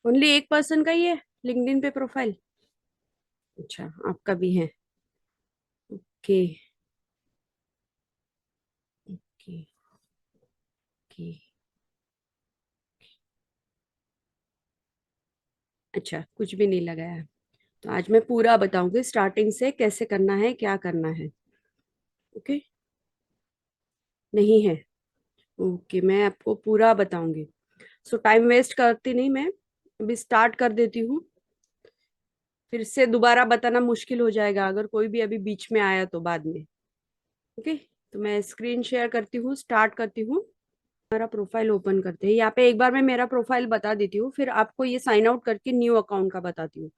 Only एक person का ही है लिंक्डइन पे प्रोफाइल? अच्छा, आपका भी है। ओके। ओके। ओके। अच्छा, कुछ भी नहीं लगाया है। तो आज मैं पूरा बताऊंगी स्टार्टिंग से कैसे करना है, क्या करना है। ओके। नहीं है। ओके, मैं आपको पूरा बताऊंगी। सो टाइम वेस्ट करती नहीं मैं, अभी स्टार्ट कर देती हूँ। फिर से दोबारा बताना मुश्किल हो जाएगा अगर कोई भी अभी बीच में आया तो बाद में। ओके। तो मैं स्क्रीन शेयर करती हूँ, स्टार्ट करती हूँ। हमारा प्रोफाइल ओपन करते हैं। यहाँ पे एक बार मैं मेरा प्रोफाइल बता देती हूँ, फिर आपको ये साइन आउट करके न्यू अकाउंट का बताती हूँ।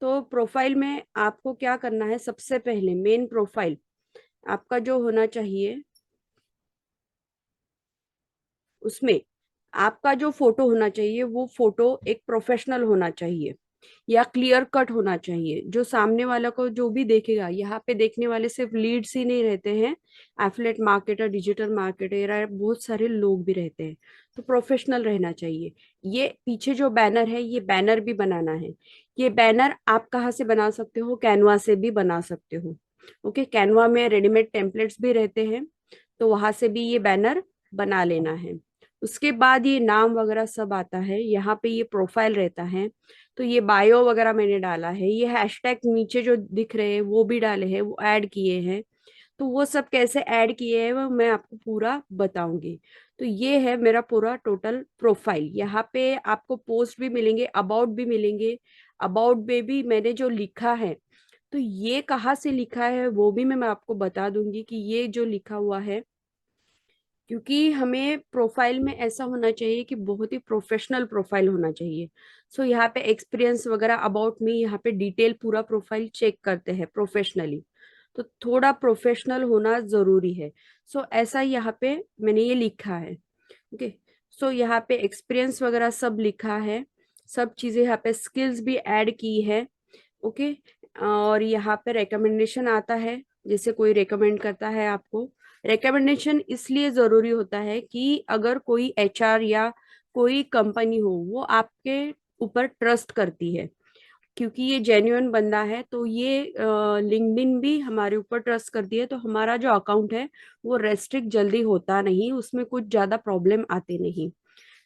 तो प्रोफाइल में आपको क्या करना है, सबसे पहले मेन प्रोफाइल आपका जो होना चाहिए, उसमें आपका जो फोटो होना चाहिए वो फोटो एक प्रोफेशनल होना चाहिए या क्लियर कट होना चाहिए। जो सामने वाला को जो भी देखेगा, यहाँ पे देखने वाले सिर्फ लीड्स ही नहीं रहते हैं, एफिलिएट मार्केटर, डिजिटल मार्केटर, बहुत सारे लोग भी रहते हैं। तो प्रोफेशनल रहना चाहिए। ये पीछे जो बैनर है, ये बैनर भी बनाना है। ये बैनर आप कहाँ से बना सकते हो, कैनवा से भी बना सकते हो। ओके, कैनवा में रेडीमेड टेम्पलेट्स भी रहते हैं, तो वहां से भी ये बैनर बना लेना है। उसके बाद ये नाम वगैरह सब आता है, यहाँ पे ये प्रोफाइल रहता है। तो ये बायो वगैरह मैंने डाला है, ये हैशटैग नीचे जो दिख रहे हैं वो भी डाले हैं, वो ऐड किए हैं। तो वो सब कैसे ऐड किए हैं वो मैं आपको पूरा बताऊंगी। तो ये है मेरा पूरा टोटल प्रोफाइल। यहाँ पे आपको पोस्ट भी मिलेंगे, अबाउट भी मिलेंगे। अबाउट में भी मैंने जो लिखा है, तो ये कहाँ से लिखा है वो भी मैं आपको बता दूंगी कि ये जो लिखा हुआ है, क्योंकि हमें प्रोफाइल में ऐसा होना चाहिए कि बहुत ही प्रोफेशनल प्रोफाइल होना चाहिए। सो यहाँ पे एक्सपीरियंस वगैरह अबाउट मी, यहाँ पे डिटेल पूरा प्रोफाइल चेक करते हैं प्रोफेशनली। तो थोड़ा प्रोफेशनल होना जरूरी है। सो ऐसा यहाँ पे मैंने ये लिखा है। ओके। सो यहाँ पे एक्सपीरियंस वगैरह सब लिखा है, सब चीजें यहाँ पे स्किल्स भी ऐड की है। ओके। और यहाँ पे रिकमेंडेशन आता है, जैसे कोई रिकमेंड करता है आपको। रिकमेंडेशन इसलिए जरूरी होता है कि अगर कोई एचआर या कोई कंपनी हो, वो आपके ऊपर ट्रस्ट करती है, क्योंकि ये जेन्युइन बंदा है, तो ये लिंक्डइन भी हमारे ऊपर ट्रस्ट करती है, तो हमारा जो अकाउंट है वो रेस्ट्रिक्ट जल्दी होता नहीं, उसमें कुछ ज्यादा प्रॉब्लम आते नहीं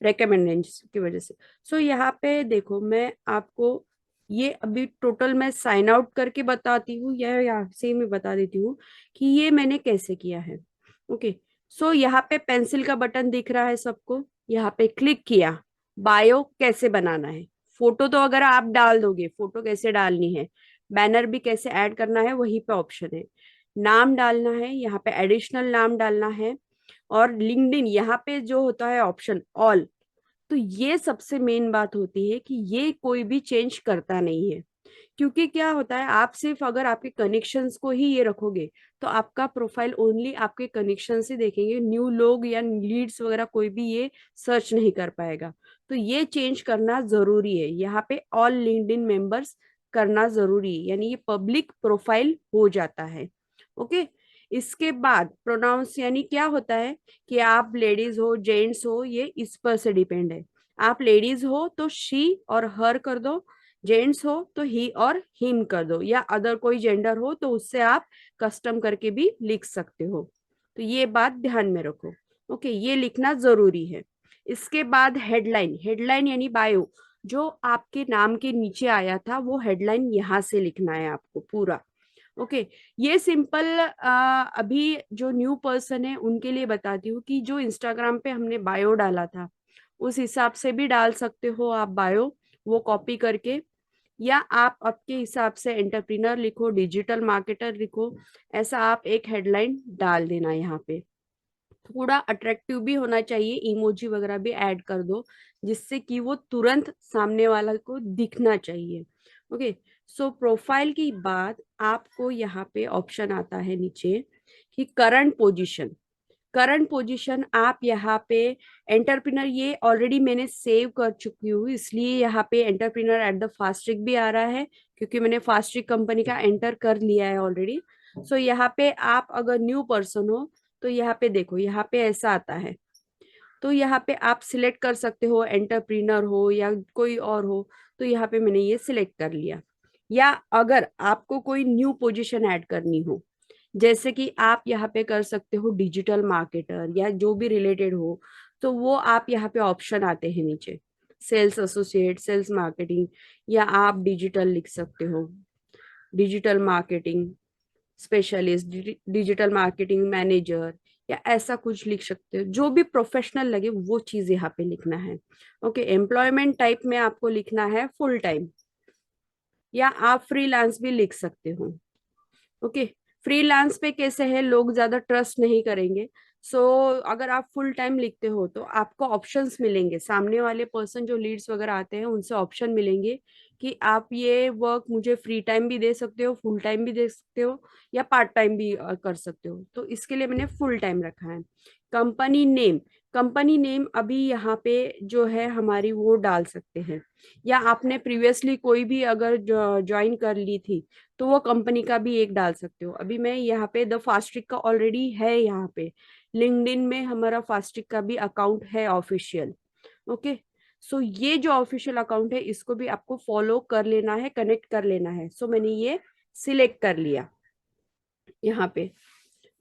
रिकमेंडेशन की वजह से। सो यहाँ पे देखो, मैं आपको ये अभी टोटल मैं साइन आउट करके बताती हूँ, या यहाँ से मैं बता देती हूँ कि ये मैंने कैसे किया है। ओके। सो यहाँ पे पेंसिल का बटन दिख रहा है सबको, यहाँ पे क्लिक किया। बायो कैसे बनाना है, फोटो तो अगर आप डाल दोगे, फोटो कैसे डालनी है, बैनर भी कैसे ऐड करना है, वहीं पे ऑप्शन है। नाम डालना है, यहाँ पे एडिशनल नाम डालना है। और लिंक्डइन यहाँ पे जो होता है ऑप्शन ऑल, तो ये सबसे मेन बात होती है कि ये कोई भी चेंज करता नहीं है। क्योंकि क्या होता है, आप सिर्फ अगर आपके कनेक्शंस को ही ये रखोगे, तो आपका प्रोफाइल ओनली आपके कनेक्शन से देखेंगे, न्यू लोग या लीड्स वगैरह कोई भी ये सर्च नहीं कर पाएगा। तो ये चेंज करना जरूरी है, यहाँ पे ऑल लिंक्डइन मेंबर्स करना जरूरी है, यानी ये पब्लिक प्रोफाइल हो जाता है। ओके। इसके बाद प्रोनाउंस यानी क्या होता है कि आप लेडीज हो जेंट्स हो, ये इस पर से डिपेंड है। आप लेडीज हो तो शी और हर कर दो, जेंट्स हो तो ही और हिम कर दो, या अदर कोई जेंडर हो तो उससे आप कस्टम करके भी लिख सकते हो। तो ये बात ध्यान में रखो। ओके, ये लिखना जरूरी है। इसके बाद हेडलाइन, हेडलाइन यानी बायो, जो आपके नाम के नीचे आया था वो हेडलाइन यहाँ से लिखना है आपको पूरा। ओके। ये सिंपल अभी जो न्यू पर्सन है उनके लिए बताती हूँ कि जो इंस्टाग्राम पे हमने बायो डाला था, उस हिसाब से भी डाल सकते हो आप बायो, वो कॉपी करके। या आप आपके हिसाब से एंटरप्रेन्योर लिखो, डिजिटल मार्केटर लिखो, ऐसा आप एक हेडलाइन डाल देना यहाँ पे। थोड़ा अट्रैक्टिव भी होना चाहिए, इमोजी वगैरह भी ऐड कर दो, जिससे कि वो तुरंत सामने वाला को दिखना चाहिए। ओके। सो प्रोफाइल की बात, आपको यहाँ पे ऑप्शन आता है नीचे कि करंट पोजीशन। करंट पोजीशन आप यहाँ पे एंटरप्रेन्योर, ये ऑलरेडी मैंने सेव कर चुकी हूँ, इसलिए यहाँ पे एंटरप्रेन्योर एट द फास्ट्रिक भी आ रहा है, क्योंकि मैंने फास्ट्रिक कंपनी का एंटर कर लिया है ऑलरेडी। सो यहाँ पे आप अगर न्यू पर्सन हो, तो यहाँ पे देखो, यहाँ पे ऐसा आता है तो यहाँ पे आप सिलेक्ट कर सकते हो, एंटरप्रेन्योर हो या कोई और हो। तो यहाँ पे मैंने ये सिलेक्ट कर लिया। या अगर आपको कोई न्यू पोजीशन ऐड करनी हो, जैसे कि आप यहाँ पे कर सकते हो डिजिटल मार्केटर या जो भी रिलेटेड हो, तो वो आप यहाँ पे ऑप्शन आते हैं नीचे, सेल्स एसोसिएट, सेल्स मार्केटिंग, या आप डिजिटल लिख सकते हो, digital marketing specialist, digital marketing manager, या ऐसा कुछ लिख सकते हो। जो भी प्रोफेशनल लगे वो चीज यहाँ पे लिखना है। ओके, एम्प्लॉयमेंट टाइप में आपको लिखना है फुल टाइम, या आप फ्रीलांस भी लिख सकते हो। ओके, फ्रीलांस पे कैसे है, लोग ज्यादा ट्रस्ट नहीं करेंगे। सो अगर आप फुल टाइम लिखते हो तो आपको ऑप्शंस मिलेंगे, सामने वाले पर्सन जो लीड्स वगैरह आते हैं उनसे ऑप्शन मिलेंगे कि आप ये वर्क मुझे फ्री टाइम भी दे सकते हो, फुल टाइम भी दे सकते हो, या पार्ट टाइम भी कर सकते हो। तो इसके लिए मैंने फुल टाइम रखा है। कंपनी नेम, कंपनी नेम अभी यहाँ पे जो है हमारी वो डाल सकते हैं, या आपने प्रीवियसली कोई भी अगर ज्वाइन कर ली थी तो वो कंपनी का भी एक डाल सकते हो। अभी मैं यहाँ पे द फास्ट्रिक का ऑलरेडी है, यहाँ पे लिंक्डइन में हमारा फास्ट्रिक का भी अकाउंट है ऑफिशियल। ओके, सो ये जो ऑफिशियल अकाउंट है इसको भी आपको फॉलो कर लेना है, कनेक्ट कर लेना है। सो मैंने ये सिलेक्ट कर लिया यहाँ पे।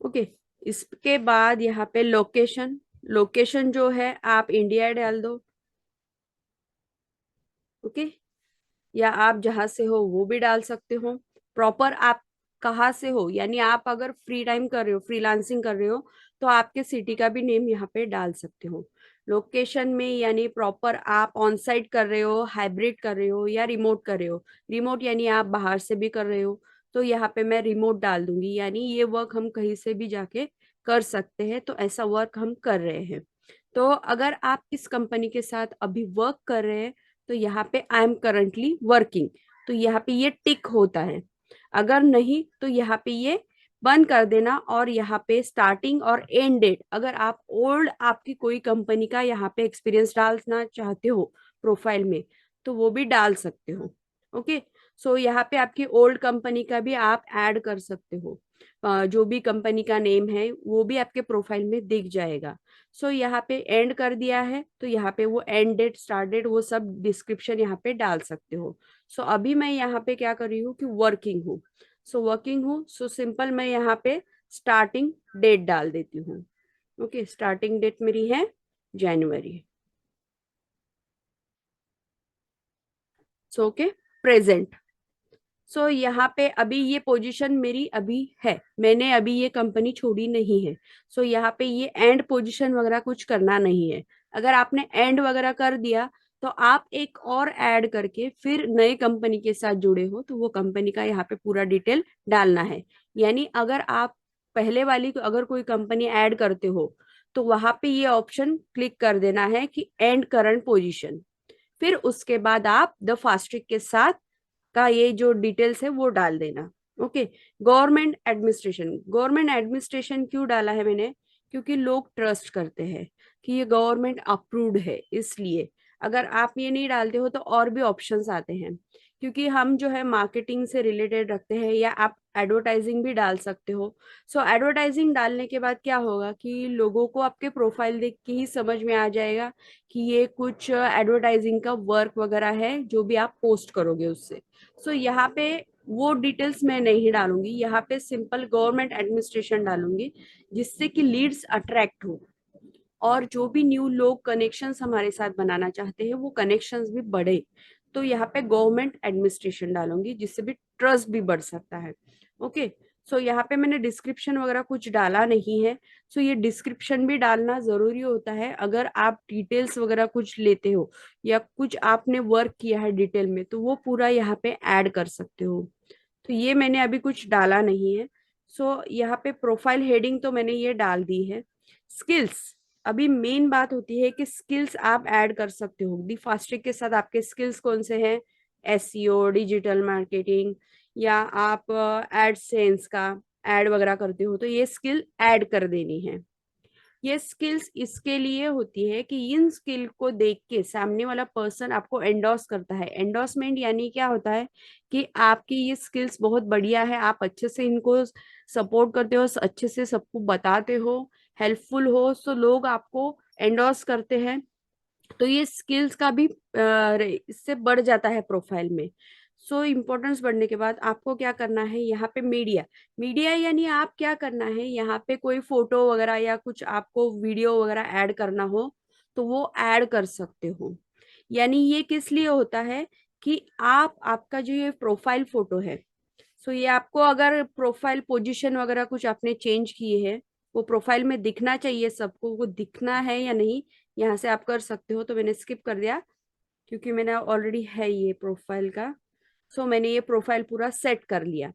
ओके, इसके बाद यहाँ पे लोकेशन, लोकेशन जो है आप इंडिया डाल दो। ओके, या आप जहां से हो वो भी डाल सकते हो। प्रॉपर आप कहाँ से हो, यानी आप अगर फ्री टाइम कर रहे हो, फ्रीलांसिंग कर रहे हो, तो आपके सिटी का भी नेम यहाँ पे डाल सकते हो। लोकेशन में यानी प्रॉपर आप ऑन साइट कर रहे हो, हाइब्रिड कर रहे हो, या रिमोट कर रहे हो। रिमोट यानी आप बाहर से भी कर रहे हो, तो यहाँ पे मैं रिमोट डाल दूंगी, यानी ये वर्क हम कहीं से भी जाके कर सकते हैं, तो ऐसा वर्क हम कर रहे हैं। तो अगर आप इस कंपनी के साथ अभी वर्क कर रहे हैं तो यहाँ पे आई एम करंटली वर्किंग, तो यहाँ पे ये टिक होता है। अगर नहीं तो यहाँ पे ये बंद कर देना, और यहाँ पे स्टार्टिंग और एंड डेट, अगर आप ओल्ड आपकी कोई कंपनी का यहाँ पे एक्सपीरियंस डालना चाहते हो प्रोफाइल में, तो वो भी डाल सकते हो। ओके, सो यहाँ पे आपकी ओल्ड कंपनी का भी आप ऐड कर सकते हो। जो भी कंपनी का नेम है वो भी आपके प्रोफाइल में दिख जाएगा। सो यहाँ पे एंड कर दिया है, तो यहाँ पे वो एंड डेट, स्टार्ट डेट, वो सब डिस्क्रिप्शन यहाँ पे डाल सकते हो। सो अभी मैं यहाँ पे क्या कर रही हूँ कि वर्किंग हूँ। सो वर्किंग हूँ, सो सिंपल मैं यहाँ पे स्टार्टिंग डेट डाल देती हूँ। ओके, स्टार्टिंग डेट मेरी है जनवरी। So okay, present. सो यहाँ पे अभी ये पोजीशन मेरी अभी है, मैंने अभी ये कंपनी छोड़ी नहीं है। सो यहाँ पे ये एंड पोजीशन वगैरह कुछ करना नहीं है। अगर आपने एंड वगैरह कर दिया तो आप एक और ऐड करके फिर नए कंपनी के साथ जुड़े हो तो वो कंपनी का यहाँ पे पूरा डिटेल डालना है। यानी अगर आप पहले वाली अगर कोई कंपनी ऐड करते हो तो वहां पे ये ऑप्शन क्लिक कर देना है कि एंड करंट पोजीशन, फिर उसके बाद आप द फास्ट्रिक के साथ का ये जो डिटेल्स है वो डाल देना। Okay, government administration, government administration क्यों डाला है मैंने, क्योंकि लोग ट्रस्ट करते हैं कि ये गवर्नमेंट अप्रूव्ड है, इसलिए। अगर आप ये नहीं डालते हो तो और भी ऑप्शंस आते हैं, क्योंकि हम जो है मार्केटिंग से रिलेटेड रखते हैं, या आप एडवर्टाइजिंग भी डाल सकते हो। सो एडवर्टाइजिंग डालने के बाद क्या होगा कि लोगों को आपके प्रोफाइल देख के ही समझ में आ जाएगा कि ये कुछ एडवर्टाइजिंग का वर्क वगैरह है जो भी आप पोस्ट करोगे उससे। सो यहाँ पे वो डिटेल्स मैं नहीं डालूंगी, यहाँ पे सिंपल गवर्नमेंट एडमिनिस्ट्रेशन डालूंगी, जिससे कि लीड्स अट्रैक्ट हो, और जो भी न्यू लोग कनेक्शंस हमारे साथ बनाना चाहते हैं वो कनेक्शंस भी बढ़े। तो यहाँ पे गवर्नमेंट एडमिनिस्ट्रेशन डालूंगी, जिससे भी ट्रस्ट भी बढ़ सकता है। ओके, सो यहाँ पे मैंने डिस्क्रिप्शन वगैरह कुछ डाला नहीं है। सो ये डिस्क्रिप्शन भी डालना जरूरी होता है, अगर आप डिटेल्स वगैरह कुछ लेते हो या कुछ आपने वर्क किया है डिटेल में तो वो पूरा यहाँ पे ऐड कर सकते हो। तो ये मैंने अभी कुछ डाला नहीं है। सो यहाँ पे प्रोफाइल हेडिंग तो मैंने ये डाल दी है। स्किल्स, अभी मेन बात होती है कि स्किल्स आप ऐड कर सकते हो दी फास्ट्रिक के साथ। आपके स्किल्स कौन से हैं, एसईओ, डिजिटल मार्केटिंग, या आप एडसेंस का ऐड वगैरह करते हो, तो ये स्किल ऐड कर देनी है। ये स्किल्स इसके लिए होती है कि इन स्किल को देख के सामने वाला पर्सन आपको एंडोर्स करता है। एंडोर्समेंट यानी क्या होता है कि आपकी ये स्किल्स बहुत बढ़िया है, आप अच्छे से इनको सपोर्ट करते हो, अच्छे से सबको बताते हो, हेल्पफुल हो, तो लोग आपको एंडोर्स करते हैं, तो ये स्किल्स का भी इससे बढ़ जाता है प्रोफाइल में। सो इम्पोर्टेंस बढ़ने के बाद आपको क्या करना है, यहाँ पे मीडिया, मीडिया यानी आप क्या करना है, यहाँ पे कोई फोटो वगैरह या कुछ आपको वीडियो वगैरह ऐड करना हो तो वो ऐड कर सकते हो। यानी ये किस लिए होता है कि आप आपका जो ये प्रोफाइल फोटो है, सो ये आपको अगर प्रोफाइल पोजीशन वगैरह कुछ आपने चेंज किए हैं, वो प्रोफाइल में दिखना चाहिए सबको, वो दिखना है या नहीं, यहाँ से आप कर सकते हो। तो मैंने स्किप कर दिया क्योंकि मैंने ऑलरेडी है ये प्रोफाइल का। सो मैंने ये प्रोफाइल पूरा सेट कर लिया।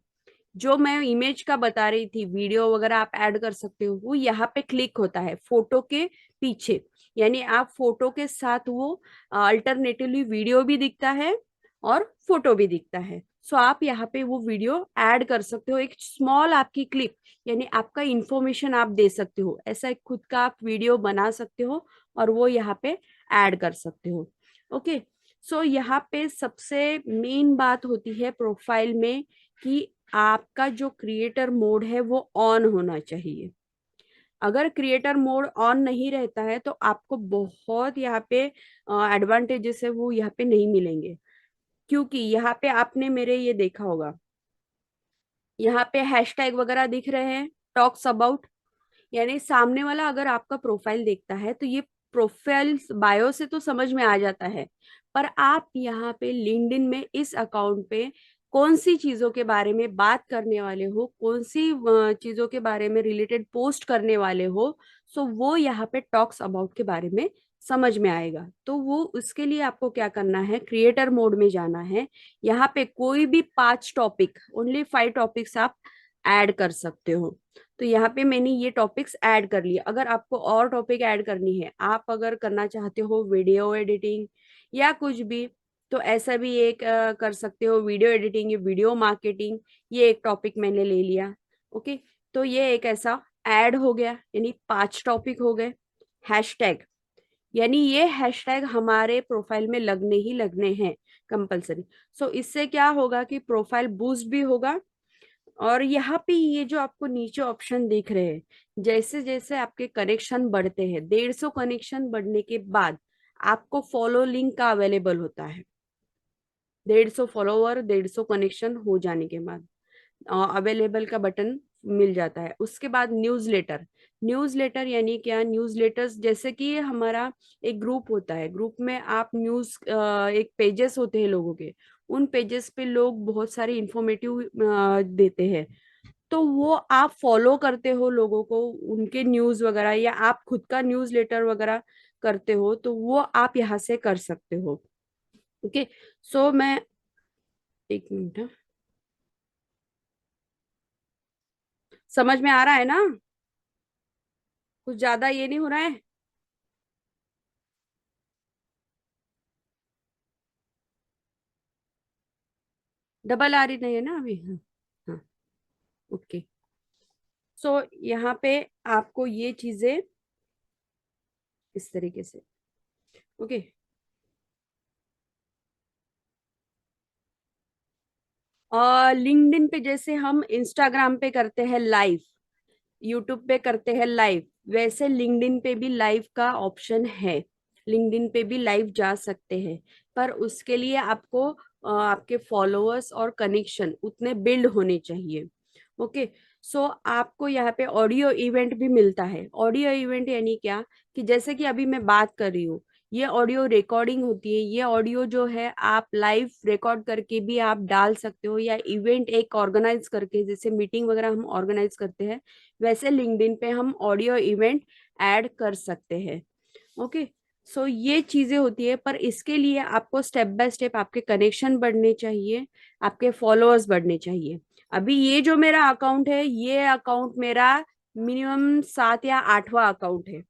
जो मैं इमेज का बता रही थी, वीडियो वगैरह आप ऐड कर सकते हो, वो यहाँ पे क्लिक होता है फोटो के पीछे। यानी आप फोटो के साथ वो अल्टरनेटिवली वीडियो भी दिखता है और फोटो भी दिखता है। सो आप यहाँ पे वो वीडियो ऐड कर सकते हो, एक स्मॉल आपकी क्लिप, यानी आपका इंफॉर्मेशन आप दे सकते हो, ऐसा एक खुद का आप वीडियो बना सकते हो और वो यहाँ पे ऐड कर सकते हो। ओके, सो यहाँ पे सबसे मेन बात होती है प्रोफाइल में कि आपका जो क्रिएटर मोड है वो ऑन होना चाहिए। अगर क्रिएटर मोड ऑन नहीं रहता है तो आपको बहुत यहाँ पे एडवांटेजेस है वो यहाँ पे नहीं मिलेंगे। क्योंकि यहाँ पे आपने मेरे ये देखा होगा, यहाँ पे हैशटैग वगैरह दिख रहे हैं, टॉक्स अबाउट, यानी सामने वाला अगर आपका प्रोफाइल देखता है तो ये प्रोफाइल बायो से तो समझ में आ जाता है, पर आप यहाँ पे लिंक्डइन में इस अकाउंट पे कौन सी चीजों के बारे में बात करने वाले हो, कौन सी चीजों के बारे में रिलेटेड पोस्ट करने वाले हो, सो वो यहाँ पे टॉक्स अबाउट के बारे में समझ में आएगा। तो वो उसके लिए आपको क्या करना है, क्रिएटर मोड में जाना है। यहाँ पे कोई भी 5 टॉपिक, ओनली 5 टॉपिक्स आप ऐड कर सकते हो। तो यहाँ पे मैंने ये टॉपिक्स ऐड कर लिए। अगर आपको और टॉपिक ऐड करनी है, आप अगर करना चाहते हो वीडियो एडिटिंग या कुछ भी, तो ऐसा भी एक कर सकते हो, वीडियो एडिटिंग या वीडियो मार्केटिंग, ये एक टॉपिक मैंने ले लिया। ओके, तो ये एक ऐसा ऐड हो गया, यानी 5 टॉपिक हो गए। हैशटैग, यानी ये हैशटैग हमारे प्रोफाइल में लगने ही लगने हैं कंपलसरी। सो इससे क्या होगा कि प्रोफाइल बूस्ट भी होगा। और यहाँ पे ये जो आपको नीचे ऑप्शन दिख रहे हैं, जैसे जैसे आपके कनेक्शन बढ़ते हैं, 150 कनेक्शन बढ़ने के बाद आपको फॉलो लिंक का अवेलेबल होता है। 150 फॉलोवर, 150 कनेक्शन हो जाने के बाद अवेलेबल का बटन मिल जाता है। उसके बाद न्यूज़लेटर, न्यूज़लेटर यानी क्या, न्यूज़लेटर्स जैसे कि हमारा एक ग्रुप होता है, ग्रुप में आप न्यूज़, एक पेजेस होते हैं लोगों के, उन पेजेस पे लोग बहुत सारे इंफॉर्मेटिव देते हैं, तो वो आप फॉलो करते हो लोगों को, उनके न्यूज़ वगैरह, या आप खुद का न्यूज़लेटर वगैरह करते हो, तो वो आप यहाँ से कर सकते हो। ओके, सो मैं, एक मिनट, समझ में आ रहा है ना, कुछ ज्यादा ये नहीं हो रहा है। डबल आ रही नहीं है ना अभी? हाँ, हाँ। ओके, सो यहाँ पे आपको ये चीजें इस तरीके से। ओके, और लिंक्डइन पे जैसे हम इंस्टाग्राम पे करते हैं लाइव, यूट्यूब पे करते हैं लाइव, वैसे लिंक्डइन पे भी लाइव का ऑप्शन है। लिंक्डइन पे भी लाइव जा सकते हैं, पर उसके लिए आपको आपके फॉलोअर्स और कनेक्शन उतने बिल्ड होने चाहिए। ओके, सो आपको यहाँ पे ऑडियो इवेंट भी मिलता है। ऑडियो इवेंट यानी क्या, कि जैसे कि अभी मैं बात कर रही हूँ, ये ऑडियो रिकॉर्डिंग होती है, ये ऑडियो जो है आप लाइव रिकॉर्ड करके भी आप डाल सकते हो, या इवेंट एक ऑर्गेनाइज करके, जैसे मीटिंग वगैरह हम ऑर्गेनाइज करते हैं, वैसे लिंक्डइन पे हम ऑडियो इवेंट ऐड कर सकते हैं। ओके, सो ये चीजें होती है, पर इसके लिए आपको स्टेप बाय स्टेप आपके कनेक्शन बढ़ने चाहिए, आपके फॉलोअर्स बढ़ने चाहिए। अभी ये जो मेरा अकाउंट है, ये अकाउंट मेरा मिनिमम 7 या 8वां अकाउंट है।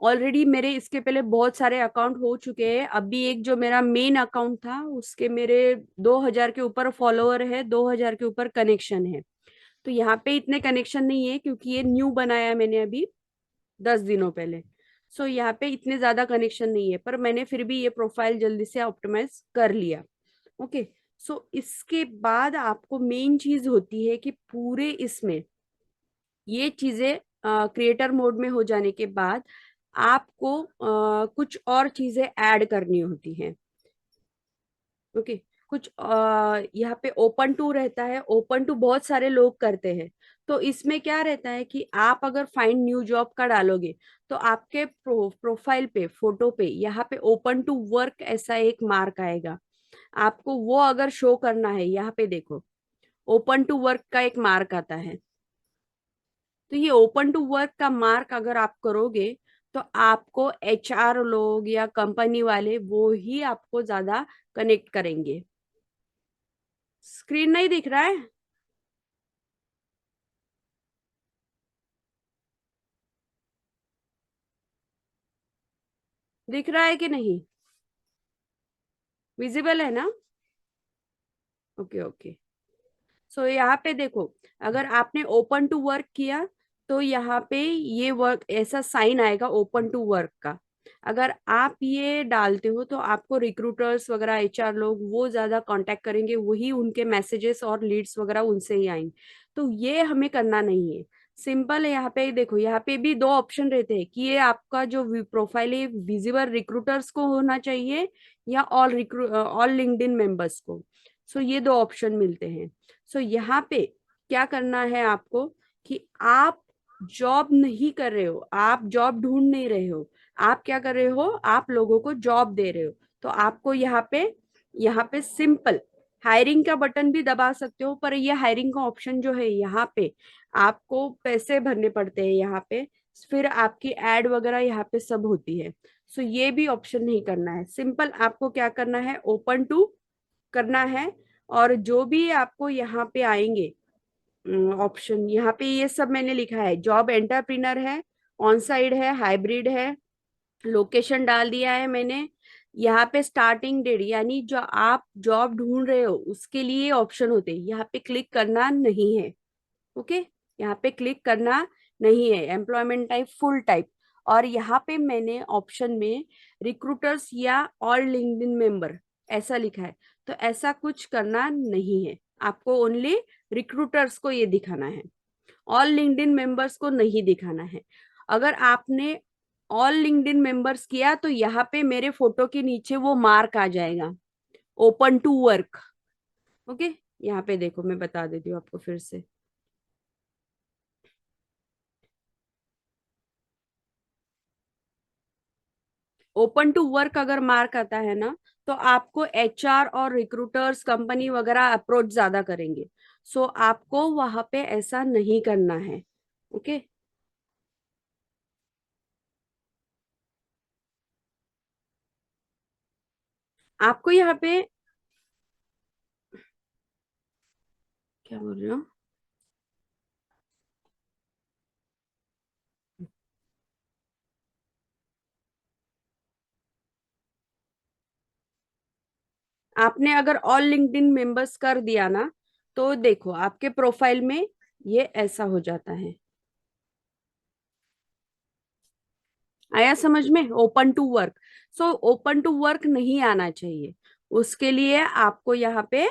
ऑलरेडी मेरे इसके पहले बहुत सारे अकाउंट हो चुके हैं। अभी एक जो मेरा मेन अकाउंट था, उसके मेरे 2000 के ऊपर फॉलोअर है, 2000 के ऊपर कनेक्शन है। तो यहाँ पे इतने कनेक्शन नहीं है क्योंकि ये न्यू बनाया है मैंने अभी 10 दिनों पहले। सो यहाँ पे इतने ज्यादा कनेक्शन नहीं है, पर मैंने फिर भी ये प्रोफाइल जल्दी से ऑप्टिमाइज कर लिया। ओके, सो इसके बाद आपको मेन चीज होती है कि पूरे इसमें ये चीजें क्रिएटर मोड में हो जाने के बाद आपको कुछ और चीजें ऐड करनी होती हैं। ओके। कुछ यहाँ पे ओपन टू रहता है, ओपन टू बहुत सारे लोग करते हैं। तो इसमें क्या रहता है कि आप अगर फाइंड न्यू जॉब का डालोगे, तो आपके प्रोफाइल पे, फोटो पे, यहाँ पे ओपन टू वर्क ऐसा एक मार्क आएगा। आपको वो अगर शो करना है, यहाँ पे देखो, ओपन टू वर्क का एक मार्क आता है। तो ये ओपन टू वर्क का मार्क अगर आप करोगे, तो आपको एचआर लोग या कंपनी वाले वो ही आपको ज्यादा कनेक्ट करेंगे। स्क्रीन नहीं दिख रहा है? दिख रहा है कि नहीं? विजिबल है ना? Okay okay. सो यहाँ पे देखो, अगर आपने ओपन टू वर्क किया, तो यहाँ पे ये वर्क ऐसा साइन आएगा ओपन टू वर्क का। अगर आप ये डालते हो, तो आपको रिक्रूटर्स वगैरह, एचआर लोग वो ज्यादा कांटेक्ट करेंगे, वही उनके मैसेजेस और लीड्स वगैरह उनसे ही आएंगे। तो ये हमें करना नहीं है। सिंपल है। यहाँ पे देखो, यहाँ पे भी दो ऑप्शन रहते हैं कि ये आपका जो प्रोफाइल है विजिबल रिक्रूटर्स को होना चाहिए या ऑल लिंक्डइन मेंबर्स को। सो ये दो ऑप्शन मिलते हैं। सो यहाँ पे क्या करना है आपको, कि आप जॉब नहीं कर रहे हो, आप जॉब ढूंढ नहीं रहे हो, आप क्या कर रहे हो, आप लोगों को जॉब दे रहे हो। तो आपको यहाँ पे सिंपल हायरिंग का बटन भी दबा सकते हो, पर ये हायरिंग का ऑप्शन जो है, यहाँ पे आपको पैसे भरने पड़ते हैं। यहाँ पे फिर आपकी एड वगैरह यहाँ पे सब होती है। सो ये भी ऑप्शन नहीं करना है। सिंपल आपको क्या करना है, ओपन टू करना है। और जो भी आपको यहाँ पे आएंगे ऑप्शन, यहाँ पे ये सब मैंने लिखा है, जॉब एंटरप्रेन्योर है, ऑन साइड है, हाइब्रिड है, लोकेशन डाल दिया है मैंने। यहाँ पे स्टार्टिंग डेट, यानी जो आप जॉब ढूंढ रहे हो उसके लिए ऑप्शन होते हैं, यहाँ पे क्लिक करना नहीं है। ओके। यहाँ पे क्लिक करना नहीं है। Employment type full type. और यहाँ पे मैंने ऑप्शन में रिक्रूटर्स या ऑल लिंक्डइन मेंबर ऐसा लिखा है। तो ऐसा कुछ करना नहीं है। आपको ओनली रिक्रूटर्स को ये दिखाना है, ऑल लिंक्डइन मेंबर्स को नहीं दिखाना है। अगर आपने ऑल लिंक्डइन मेंबर्स किया, तो यहाँ पे मेरे फोटो के नीचे वो मार्क आ जाएगा, ओपन टू वर्क। ओके। यहाँ पे देखो, मैं बता देती हूँ आपको फिर से। ओपन टू वर्क अगर मार्क आता है ना, तो आपको एचआर और रिक्रूटर्स कंपनी वगैरह अप्रोच ज्यादा करेंगे। सो आपको वहां पे ऐसा नहीं करना है। ओके। आपको यहाँ पे क्या बोल रहे हो? आपने अगर ऑल लिंक्डइन मेंबर्स कर दिया ना, तो देखो आपके प्रोफाइल में ये ऐसा हो जाता है। आया समझ में? Open to work. So open to work नहीं आना चाहिए। उसके लिए आपको यहाँ पे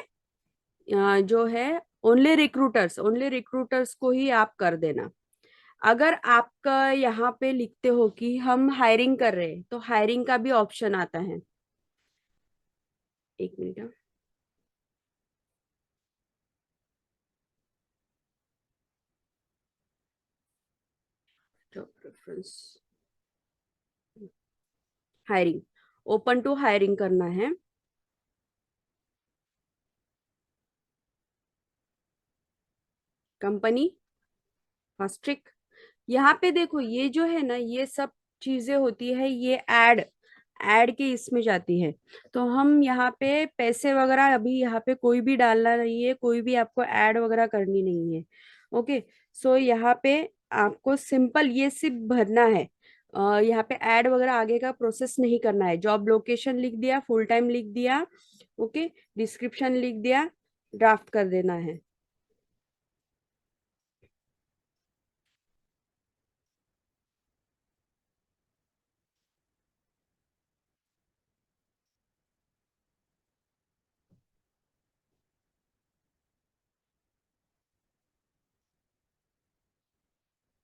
जो है, ओनली रिक्रूटर्स को ही आप कर देना। अगर आपका यहाँ पे लिखते हो कि हम हायरिंग कर रहे हैं, तो हायरिंग का भी ऑप्शन आता है। एक minute. Job preference, hiring, open to hiring करना है। कंपनी फास्ट्रिक। यहाँ पे देखो, ये जो है ना, ये सब चीजें होती है, ये एड एड के इसमें जाती है। तो हम यहाँ पे पैसे वगैरह अभी यहाँ पे कोई भी डालना नहीं है, कोई भी आपको ऐड वगैरह करनी नहीं है। ओके। सो यहाँ पे आपको सिंपल ये सिर्फ भरना है। यहाँ पे ऐड वगैरह आगे का प्रोसेस नहीं करना है। जॉब लोकेशन लिख दिया, फुल टाइम लिख दिया। ओके। डिस्क्रिप्शन लिख दिया, ड्राफ्ट कर देना है।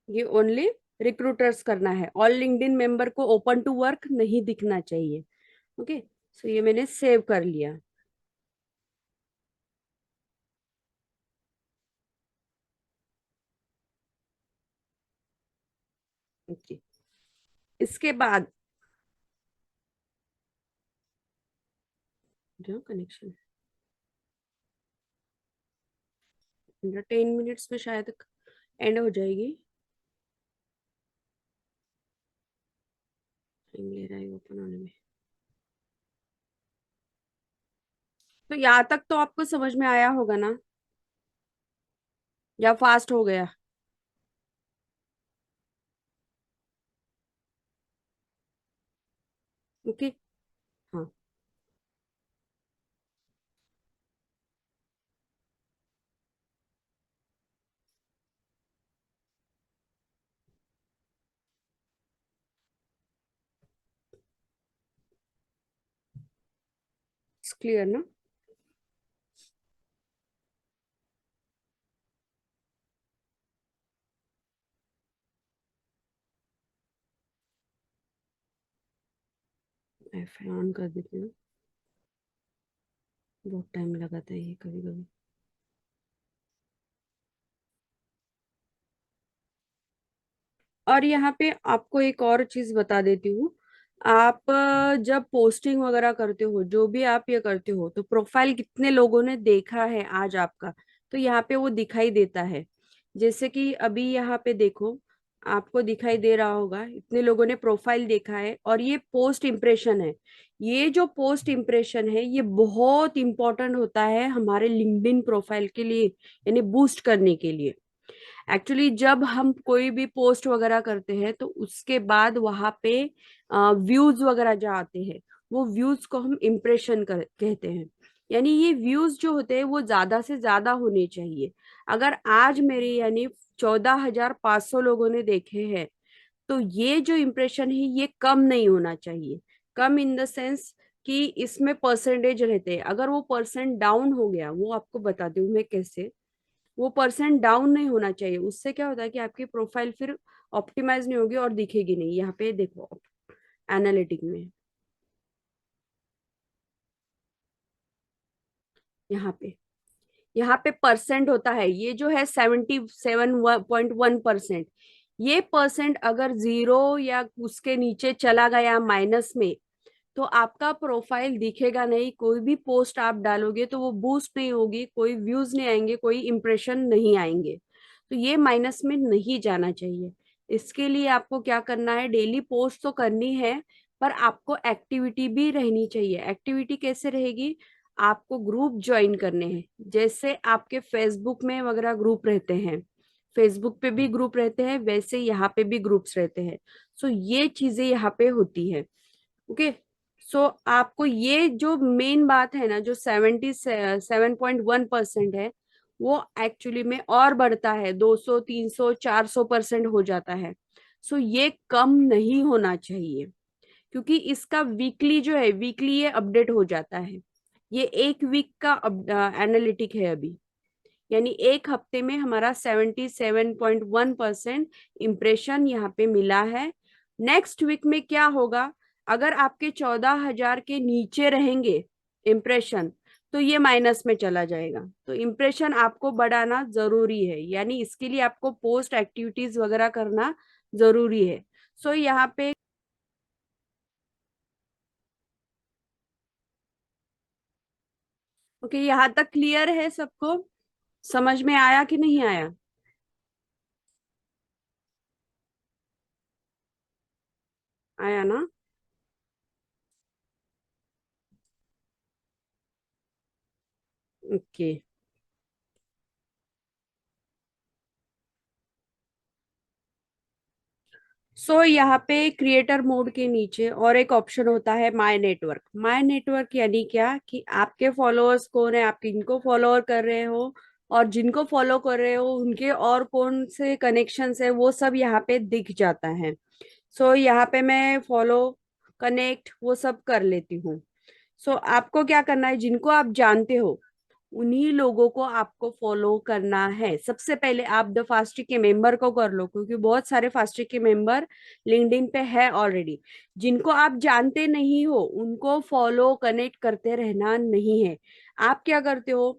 ये ओनली रिक्रूटर्स करना है। ऑल लिंक्डइन मेंबर को ओपन टू वर्क नहीं दिखना चाहिए। ओके, सो ये मैंने सेव कर लिया। ओके, इसके बाद जो कनेक्शन 10 मिनट्स में शायद एंड हो जाएगी। टाइम ले रहा है ओपन होने में। तो यहाँ तक तो आपको समझ में आया होगा ना, या फास्ट हो गया? ओके। हाँ, क्लियर ना? मैं फैन ऑन कर देती हूँ। बहुत टाइम लगाता है ये कभी कभी। और यहाँ पे आपको एक और चीज बता देती हूँ। आप जब पोस्टिंग वगैरह करते हो, जो भी आप ये करते हो, तो प्रोफाइल कितने लोगों ने देखा है आज आपका, तो यहाँ पे वो दिखाई देता है। जैसे कि अभी यहाँ पे देखो, आपको दिखाई दे रहा होगा इतने लोगों ने प्रोफाइल देखा है, और ये पोस्ट इम्प्रेशन है। ये जो पोस्ट इम्प्रेशन है ये बहुत इंपॉर्टेंट होता है हमारे लिंक्डइन प्रोफाइल के लिए, यानी बूस्ट करने के लिए। एक्चुअली जब हम कोई भी पोस्ट वगैरह करते हैं तो उसके बाद वहां पे व्यूज वगैरह जो आते हैं, वो व्यूज को हम इम्प्रेशन कर कहते हैं। यानी ये व्यूज जो होते हैं वो ज्यादा से ज्यादा होने चाहिए। अगर आज मेरे यानी 14,500 लोगों ने देखे हैं, तो ये जो इम्प्रेशन है ये कम नहीं होना चाहिए। कम इन द सेंस कि इसमें परसेंटेज रहते हैं, अगर वो परसेंट डाउन हो गया, वो आपको बताती हूँ मैं कैसे। वो परसेंट डाउन नहीं होना चाहिए, उससे क्या होता है कि आपकी प्रोफाइल फिर ऑप्टिमाइज नहीं होगी और दिखेगी नहीं। यहाँ पे देखो, एनालिटिक में, यहाँ पे, यहाँ पे परसेंट होता है, ये जो है 77.1%। ये परसेंट अगर जीरो या उसके नीचे चला गया माइनस में, तो आपका प्रोफाइल दिखेगा नहीं। कोई भी पोस्ट आप डालोगे तो वो बूस्ट नहीं होगी, कोई व्यूज नहीं आएंगे, कोई इंप्रेशन नहीं आएंगे। तो ये माइनस में नहीं जाना चाहिए। इसके लिए आपको क्या करना है, डेली पोस्ट तो करनी है, पर आपको एक्टिविटी भी रहनी चाहिए। एक्टिविटी कैसे रहेगी? आपको ग्रुप ज्वाइन करने हैं, जैसे आपके फेसबुक में वगैरह ग्रुप रहते हैं, फेसबुक पे भी ग्रुप रहते हैं, वैसे यहाँ पे भी ग्रुप्स रहते हैं। सो ये चीजें यहाँ पे होती है। ओके, सो आपको ये जो मेन बात है ना, जो 77.1% है, वो एक्चुअली में और बढ़ता है, 200 300 400% हो जाता है। सो ये कम नहीं होना चाहिए, क्योंकि इसका वीकली जो है, वीकली ये अपडेट हो जाता है। ये एक वीक का एनालिटिक है अभी, यानी एक हफ्ते में हमारा 77.1% इम्प्रेशन यहाँ पे मिला है। नेक्स्ट वीक में क्या होगा? अगर आपके 14,000 के नीचे रहेंगे इम्प्रेशन, तो ये माइनस में चला जाएगा। तो इम्प्रेशन आपको बढ़ाना जरूरी है, यानी इसके लिए आपको पोस्ट एक्टिविटीज वगैरह करना जरूरी है। सो यहाँ पे, ओके, यहाँ तक क्लियर है सबको? समझ में आया कि नहीं आया? आया ना? ओके। सो यहाँ पे क्रिएटर मोड के नीचे और एक ऑप्शन होता है माय नेटवर्क। माय नेटवर्क यानी क्या, कि आपके फॉलोअर्स कौन है, आप किनको फॉलोअर कर रहे हो, और जिनको फॉलो कर रहे हो उनके और कौन से कनेक्शंस है, वो सब यहाँ पे दिख जाता है। सो यहाँ पे मैं फॉलो, कनेक्ट वो सब कर लेती हूँ। सो आपको क्या करना है, जिनको आप जानते हो उन्हीं लोगों को आपको फॉलो करना है। सबसे पहले आप द फास्टिक के मेंबर को कर लो, क्योंकि बहुत सारे फास्टिक के मेंबर लिंक्डइन पे है ऑलरेडी। जिनको आप जानते नहीं हो उनको फॉलो कनेक्ट करते रहना नहीं है। आप क्या करते हो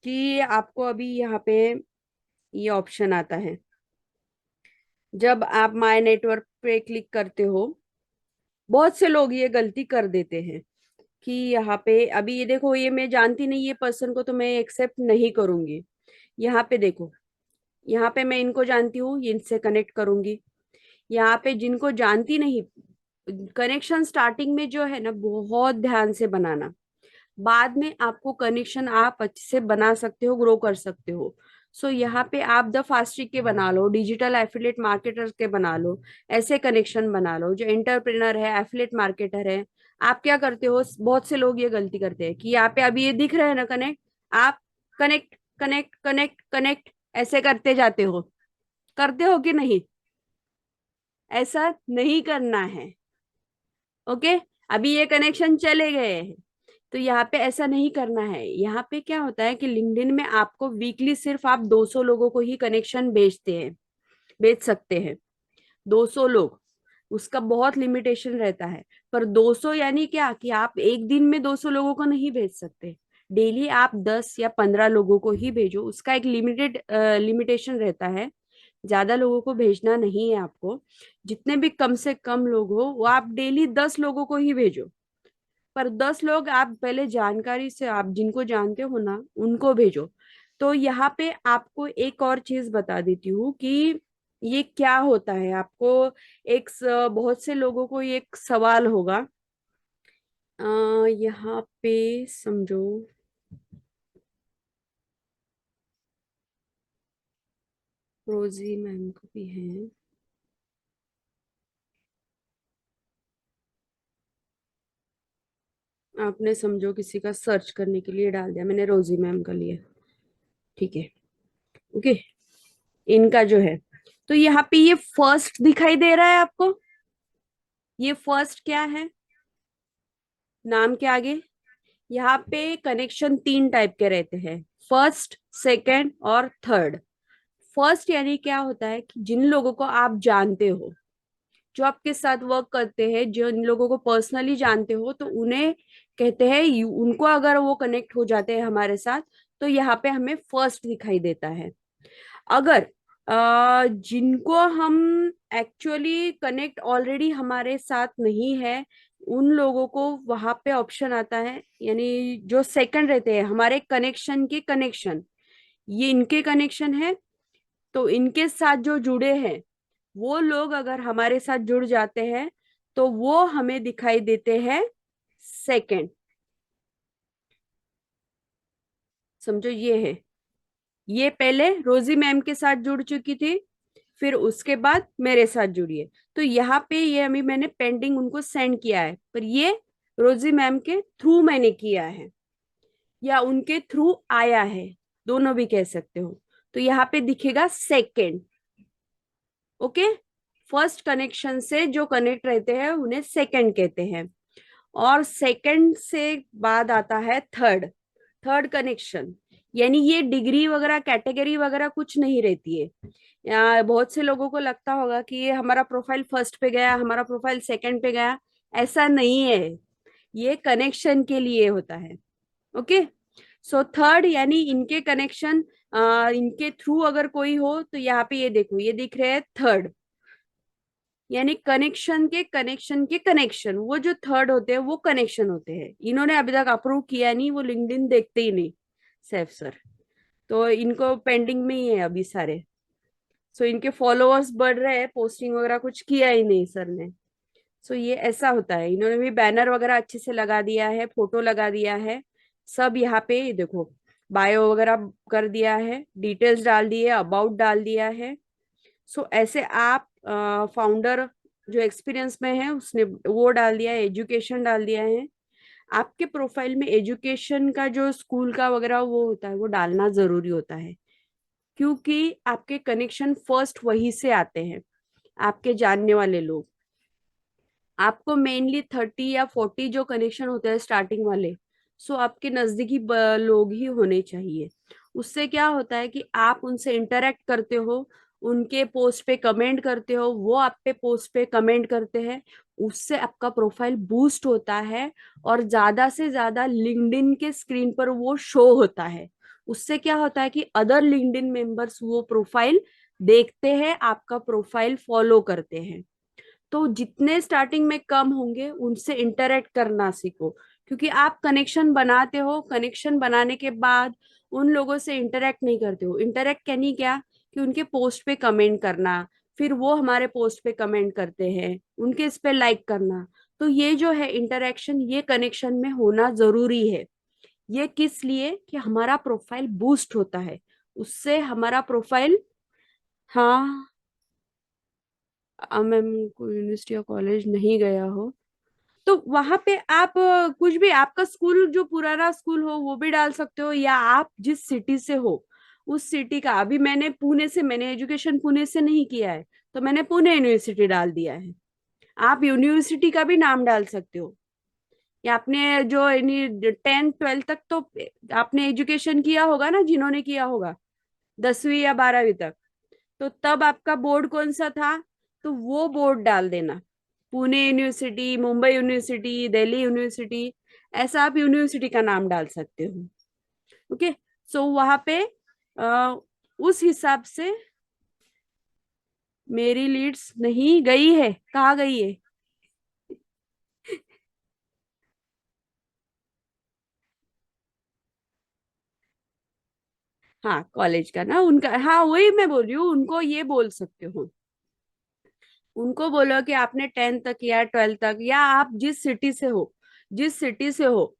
कि आपको अभी यहाँ पे ये ऑप्शन आता है, जब आप माय नेटवर्क पे क्लिक करते हो, बहुत से लोग ये गलती कर देते हैं कि यहाँ पे अभी ये देखो, ये मैं जानती नहीं ये पर्सन को तो मैं एक्सेप्ट नहीं करूंगी। यहाँ पे देखो, यहाँ पे मैं इनको जानती हूँ, ये इनसे कनेक्ट करूंगी। यहाँ पे जिनको जानती नहीं, कनेक्शन स्टार्टिंग में जो है ना बहुत ध्यान से बनाना, बाद में आपको कनेक्शन आप अच्छे से बना सकते हो, ग्रो कर सकते हो। सो यहाँ पे आप द फास्टिक के बना लो, डिजिटल एफिलिएट मार्केटर के बना लो, ऐसे कनेक्शन बना लो। जो एंटरप्रेनर है, एफिलिएट मार्केटर है, आप क्या करते हो, बहुत से लोग ये गलती करते हैं कि यहाँ पे अभी ये दिख रहा है ना कनेक्ट, आप कनेक्ट कनेक्ट कनेक्ट कनेक्ट ऐसे करते जाते हो। करते हो कि नहीं? ऐसा नहीं करना है। ओके, अभी ये कनेक्शन चले गए हैं, तो यहाँ पे ऐसा नहीं करना है। यहाँ पे क्या होता है कि लिंक्डइन में आपको वीकली सिर्फ आप 200 लोगों को ही कनेक्शन भेजते हैं, भेज सकते हैं। 200 लोग, उसका बहुत लिमिटेशन रहता है। पर 200 यानी क्या कि आप एक दिन में 200 लोगों को नहीं भेज सकते। डेली आप 10 या 15 लोगों को ही भेजो, उसका एक लिमिटेशन रहता है। ज्यादा लोगों को भेजना नहीं है आपको। जितने भी कम से कम लोग हो वो आप डेली 10 लोगों को ही भेजो। पर 10 लोग आप पहले जानकारी से, आप जिनको जानते हो ना उनको भेजो। तो यहाँ पे आपको एक और चीज बता देती हूँ कि ये क्या होता है। आपको बहुत से लोगों को ये एक सवाल होगा, यहाँ पे समझो, रोजी मैम को भी है। आपने समझो किसी का सर्च करने के लिए डाल दिया, मैंने रोजी मैम का लिया, ठीक है। ओके, इनका जो है, तो यहाँ पे ये फर्स्ट दिखाई दे रहा है आपको। ये फर्स्ट क्या है, नाम के आगे यहाँ पे कनेक्शन 3 टाइप के रहते हैं, फर्स्ट, सेकंड और थर्ड। फर्स्ट यानी क्या होता है कि जिन लोगों को आप जानते हो, जो आपके साथ वर्क करते हैं, जो इन लोगों को पर्सनली जानते हो, तो उन्हें कहते हैं उनको अगर वो कनेक्ट हो जाते हैं हमारे साथ, तो यहाँ पे हमें फर्स्ट दिखाई देता है। अगर जिनको हम एक्चुअली कनेक्ट ऑलरेडी हमारे साथ नहीं है, उन लोगों को वहां पे ऑप्शन आता है, यानी जो सेकंड रहते हैं हमारे कनेक्शन के कनेक्शन, ये इनके कनेक्शन है, तो इनके साथ जो जुड़े हैं वो लोग अगर हमारे साथ जुड़ जाते हैं तो वो हमें दिखाई देते हैं सेकंड। समझो ये है, ये पहले रोजी मैम के साथ जुड़ चुकी थी, फिर उसके बाद मेरे साथ जुड़ी है। तो यहाँ पे ये अभी मैंने पेंडिंग उनको सेंड किया है, पर ये रोजी मैम के थ्रू मैंने किया है या उनके थ्रू आया है, दोनों भी कह सकते हो। तो यहाँ पे दिखेगा सेकंड। ओके, फर्स्ट कनेक्शन से जो कनेक्ट रहते हैं उन्हें सेकंड कहते हैं। और सेकंड से बाद आता है थर्ड। थर्ड कनेक्शन, यानी ये डिग्री वगैरह कैटेगरी वगैरह कुछ नहीं रहती है। बहुत से लोगों को लगता होगा कि ये हमारा प्रोफाइल फर्स्ट पे गया, हमारा प्रोफाइल सेकंड पे गया। ऐसा नहीं है, ये कनेक्शन के लिए होता है। ओके, सो थर्ड यानी इनके कनेक्शन, इनके थ्रू अगर कोई हो, तो यहाँ पे ये देखो ये दिख रहे हैं थर्ड, यानी कनेक्शन के कनेक्शन, वो जो थर्ड होते हैं वो कनेक्शन होते हैं। इन्होंने अभी तक अप्रूव किया नहीं, वो लिंक्डइन देखते ही नहीं सैफ सर, तो इनको पेंडिंग में ही है अभी सारे। सो इनके फॉलोअर्स बढ़ रहे हैं, पोस्टिंग वगैरह कुछ किया ही नहीं सर ने। सो ये ऐसा होता है, इन्होंने भी बैनर वगैरह अच्छे से लगा दिया है, फोटो लगा दिया है, सब यहाँ पे ये देखो, बायो वगैरह कर दिया है, डिटेल्स डाल दिए, अबाउट डाल दिया है। सो ऐसे आप फाउंडर जो एक्सपीरियंस में है उसने वो डाल दिया है, एजुकेशन डाल दिया है। आपके प्रोफाइल में एजुकेशन का जो स्कूल का वगैरह वो होता है वो डालना जरूरी होता है, क्योंकि आपके कनेक्शन फर्स्ट वहीं से आते हैं, आपके जानने वाले लोग। आपको मेनली 30 या 40 जो कनेक्शन होते हैं स्टार्टिंग वाले, सो आपके नजदीकी लोग ही होने चाहिए। उससे क्या होता है कि आप उनसे इंटरेक्ट करते हो, उनके पोस्ट पे कमेंट करते हो, वो आप पे पोस्ट पे कमेंट करते हैं, उससे आपका प्रोफाइल बूस्ट होता है और ज्यादा से ज्यादा लिंक्डइन के स्क्रीन पर वो शो होता है। उससे क्या होता है कि अदर लिंक्डइन मेंबर्स वो प्रोफाइल देखते हैं, आपका प्रोफाइल फॉलो करते हैं। तो जितने स्टार्टिंग में कम होंगे उनसे इंटरेक्ट करना सीखो, क्योंकि आप कनेक्शन बनाते हो, कनेक्शन बनाने के बाद उन लोगों से इंटरेक्ट नहीं करते हो। इंटरेक्ट कहनी क्या, कि उनके पोस्ट पे कमेंट करना, फिर वो हमारे पोस्ट पे कमेंट करते हैं, उनके इस पे लाइक करना। तो ये जो है इंटरेक्शन, ये कनेक्शन में होना जरूरी है। ये किस लिए, कि हमारा प्रोफाइल बूस्ट होता है, उससे हमारा प्रोफाइल। हाँ, मैम कोई यूनिवर्सिटी या कॉलेज नहीं गया हो तो वहां पे आप कुछ भी, आपका स्कूल जो पुराना स्कूल हो वो भी डाल सकते हो, या आप जिस सिटी से हो उस सिटी का। अभी मैंने पुणे से, मैंने एजुकेशन पुणे से नहीं किया है, तो मैंने पुणे यूनिवर्सिटी डाल दिया है। आप यूनिवर्सिटी का भी नाम डाल सकते हो। या आपने जो 10th 12th तक तो आपने एजुकेशन किया होगा ना, जिन्होंने किया होगा 10वीं या 12वीं तक, तो तब आपका बोर्ड कौन सा था, तो वो बोर्ड डाल देना। Pune university, Mumbai university, Delhi university, ऐसा आप यूनिवर्सिटी का नाम डाल सकते हो। ओके, सो वहां पे उस हिसाब से मेरी लीड्स नहीं गई है, कहाँ गई है। हाँ, कॉलेज का ना उनका, हाँ वही मैं बोल रही हूँ, उनको ये बोल सकते हो। उनको बोलो कि आपने 10th तक या 12th तक, या आप जिस सिटी से हो, जिस सिटी से हो,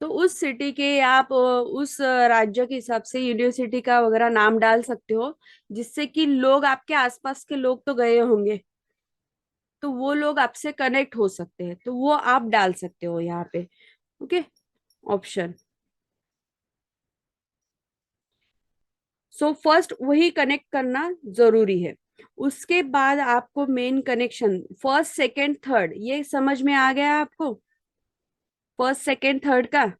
तो उस सिटी के आप उस राज्य के हिसाब से यूनिवर्सिटी का वगैरह नाम डाल सकते हो, जिससे कि लोग, आपके आसपास के लोग तो गए होंगे, तो वो लोग आपसे कनेक्ट हो सकते हैं, तो वो आप डाल सकते हो यहाँ पे। Okay, option. सो फर्स्ट वही कनेक्ट करना जरूरी है। उसके बाद आपको main connection, first second third, ये समझ में आ गया आपको। फर्स्ट सेकंड थर्ड का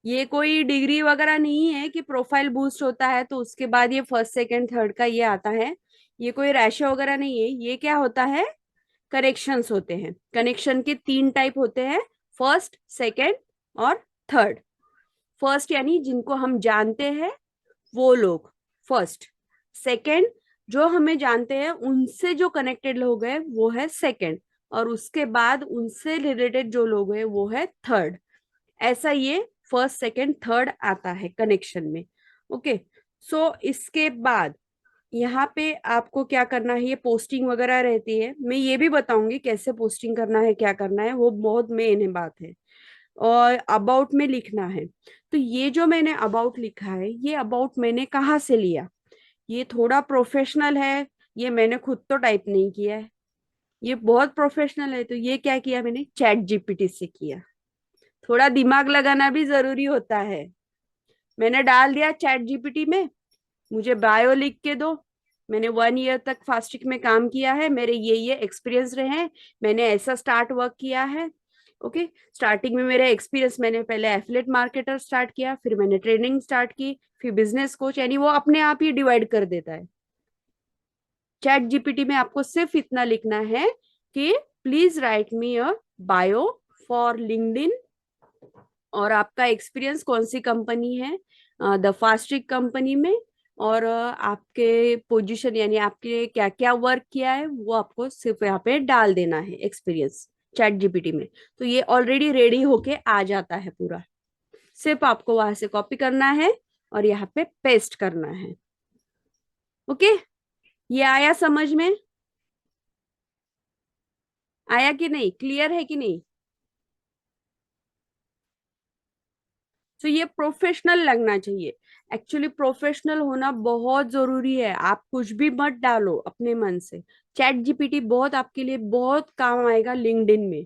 ये कोई डिग्री वगैरह नहीं है कि प्रोफाइल बूस्ट होता है तो उसके बाद ये फर्स्ट सेकंड थर्ड का ये आता है। ये कोई रेशो वगैरह नहीं है, ये क्या होता है, कनेक्शंस होते हैं। कनेक्शन के 3 टाइप होते हैं, फर्स्ट, सेकंड और थर्ड। फर्स्ट यानी जिनको हम जानते हैं वो लोग, फर्स्ट। सेकंड, जो हमें जानते हैं उनसे जो कनेक्टेड लोग हैं वो है सेकंड। और उसके बाद उनसे रिलेटेड जो लोग हैं वो है थर्ड। ऐसा ये फर्स्ट सेकंड थर्ड आता है कनेक्शन में। ओके, सो इसके बाद यहाँ पे आपको क्या करना है, ये पोस्टिंग वगैरह रहती है, मैं ये भी बताऊंगी कैसे पोस्टिंग करना है, क्या करना है, वो बहुत मेन है बात है। और अबाउट में लिखना है। तो ये जो मैंने अबाउट लिखा है, ये अबाउट मैंने कहाँ से लिया, ये थोड़ा प्रोफेशनल है, ये मैंने खुद तो टाइप नहीं किया है, ये बहुत प्रोफेशनल है। तो ये क्या किया मैंने, चैट जीपीटी से किया। थोड़ा दिमाग लगाना भी जरूरी होता है। मैंने डाल दिया चैट जीपीटी में, मुझे बायो लिख के दो, मैंने 1 ईयर तक फास्टिक में काम किया है, मेरे ये एक्सपीरियंस रहे हैं, मैंने ऐसा स्टार्ट वर्क किया है। ओके, स्टार्टिंग में मेरा एक्सपीरियंस, मैंने पहले एफिलेट मार्केटर स्टार्ट किया, फिर मैंने ट्रेनिंग स्टार्ट की, फिर बिजनेस कोच, यानी वो अपने आप ही डिवाइड कर देता है। चैट जीपीटी में आपको सिर्फ इतना लिखना है कि please right me a bio for LinkedIn, और आपका एक्सपीरियंस कौन सी कंपनी है, द फास्टिक कंपनी में, और आपके पोजीशन यानी आपके क्या क्या वर्क किया है वो आपको सिर्फ यहाँ पे डाल देना है एक्सपीरियंस चैट जीपीटी में। तो ये ऑलरेडी रेडी होके आ जाता है पूरा, सिर्फ आपको वहां से कॉपी करना है और यहाँ पे पेस्ट करना है। ओके, ये आया समझ में, आया कि नहीं, क्लियर है कि नहीं। तो ये प्रोफेशनल लगना चाहिए। एक्चुअली प्रोफेशनल होना बहुत जरूरी है, आप कुछ भी मत डालो अपने मन से। चैट जीपीटी बहुत आपके लिए बहुत काम आएगा लिंक्डइन में।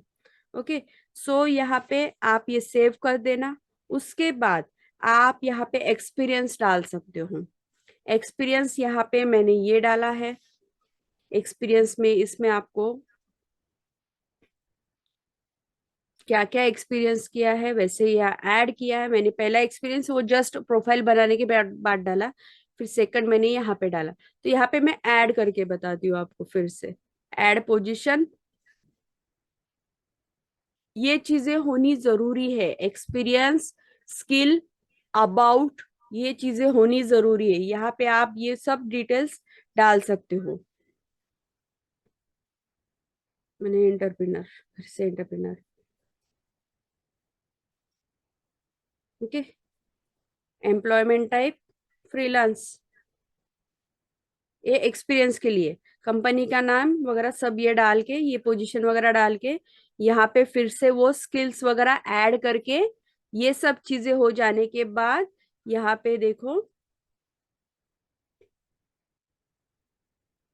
ओके, सो यहाँ पे आप ये सेव कर देना। उसके बाद आप यहाँ पे एक्सपीरियंस डाल सकते हो। एक्सपीरियंस यहाँ पे मैंने ये डाला है। एक्सपीरियंस में इसमें आपको क्या क्या एक्सपीरियंस किया है, वैसे यहाँ ऐड किया है मैंने। पहला एक्सपीरियंस वो जस्ट प्रोफाइल बनाने के बाद डाला, फिर सेकंड मैंने यहाँ पे डाला। तो यहाँ पे मैं ऐड करके बताती हूँ आपको फिर से। ऐड पोजीशन, ये चीजें होनी जरूरी है। एक्सपीरियंस, स्किल, अबाउट, ये चीजें होनी जरूरी है। यहाँ पे आप ये सब डिटेल्स डाल सकते हो। मैंने एंटरप्रेन्योर, फिर से entrepreneur. Okay, employment type freelance, ये एक्सपीरियंस के लिए। कंपनी का नाम वगैरह सब ये डाल के, ये पोजीशन वगैरह डाल के, यहाँ पे फिर से वो स्किल्स वगैरह ऐड करके, ये सब चीजें हो जाने के बाद यहाँ पे देखो,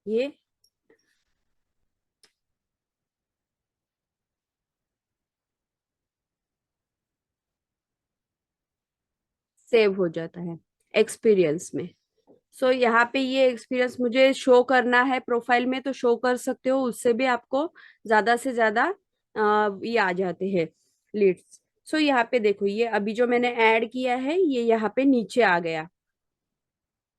ये सेव हो जाता है एक्सपीरियंस में। सो यहाँ पे ये एक्सपीरियंस मुझे शो करना है प्रोफाइल में, तो शो कर सकते हो, उससे भी आपको ज्यादा से ज्यादा ये आ जाते हैं लीड्स। सो यहाँ पे देखो, ये अभी जो मैंने ऐड किया है ये यहाँ पे नीचे आ गया।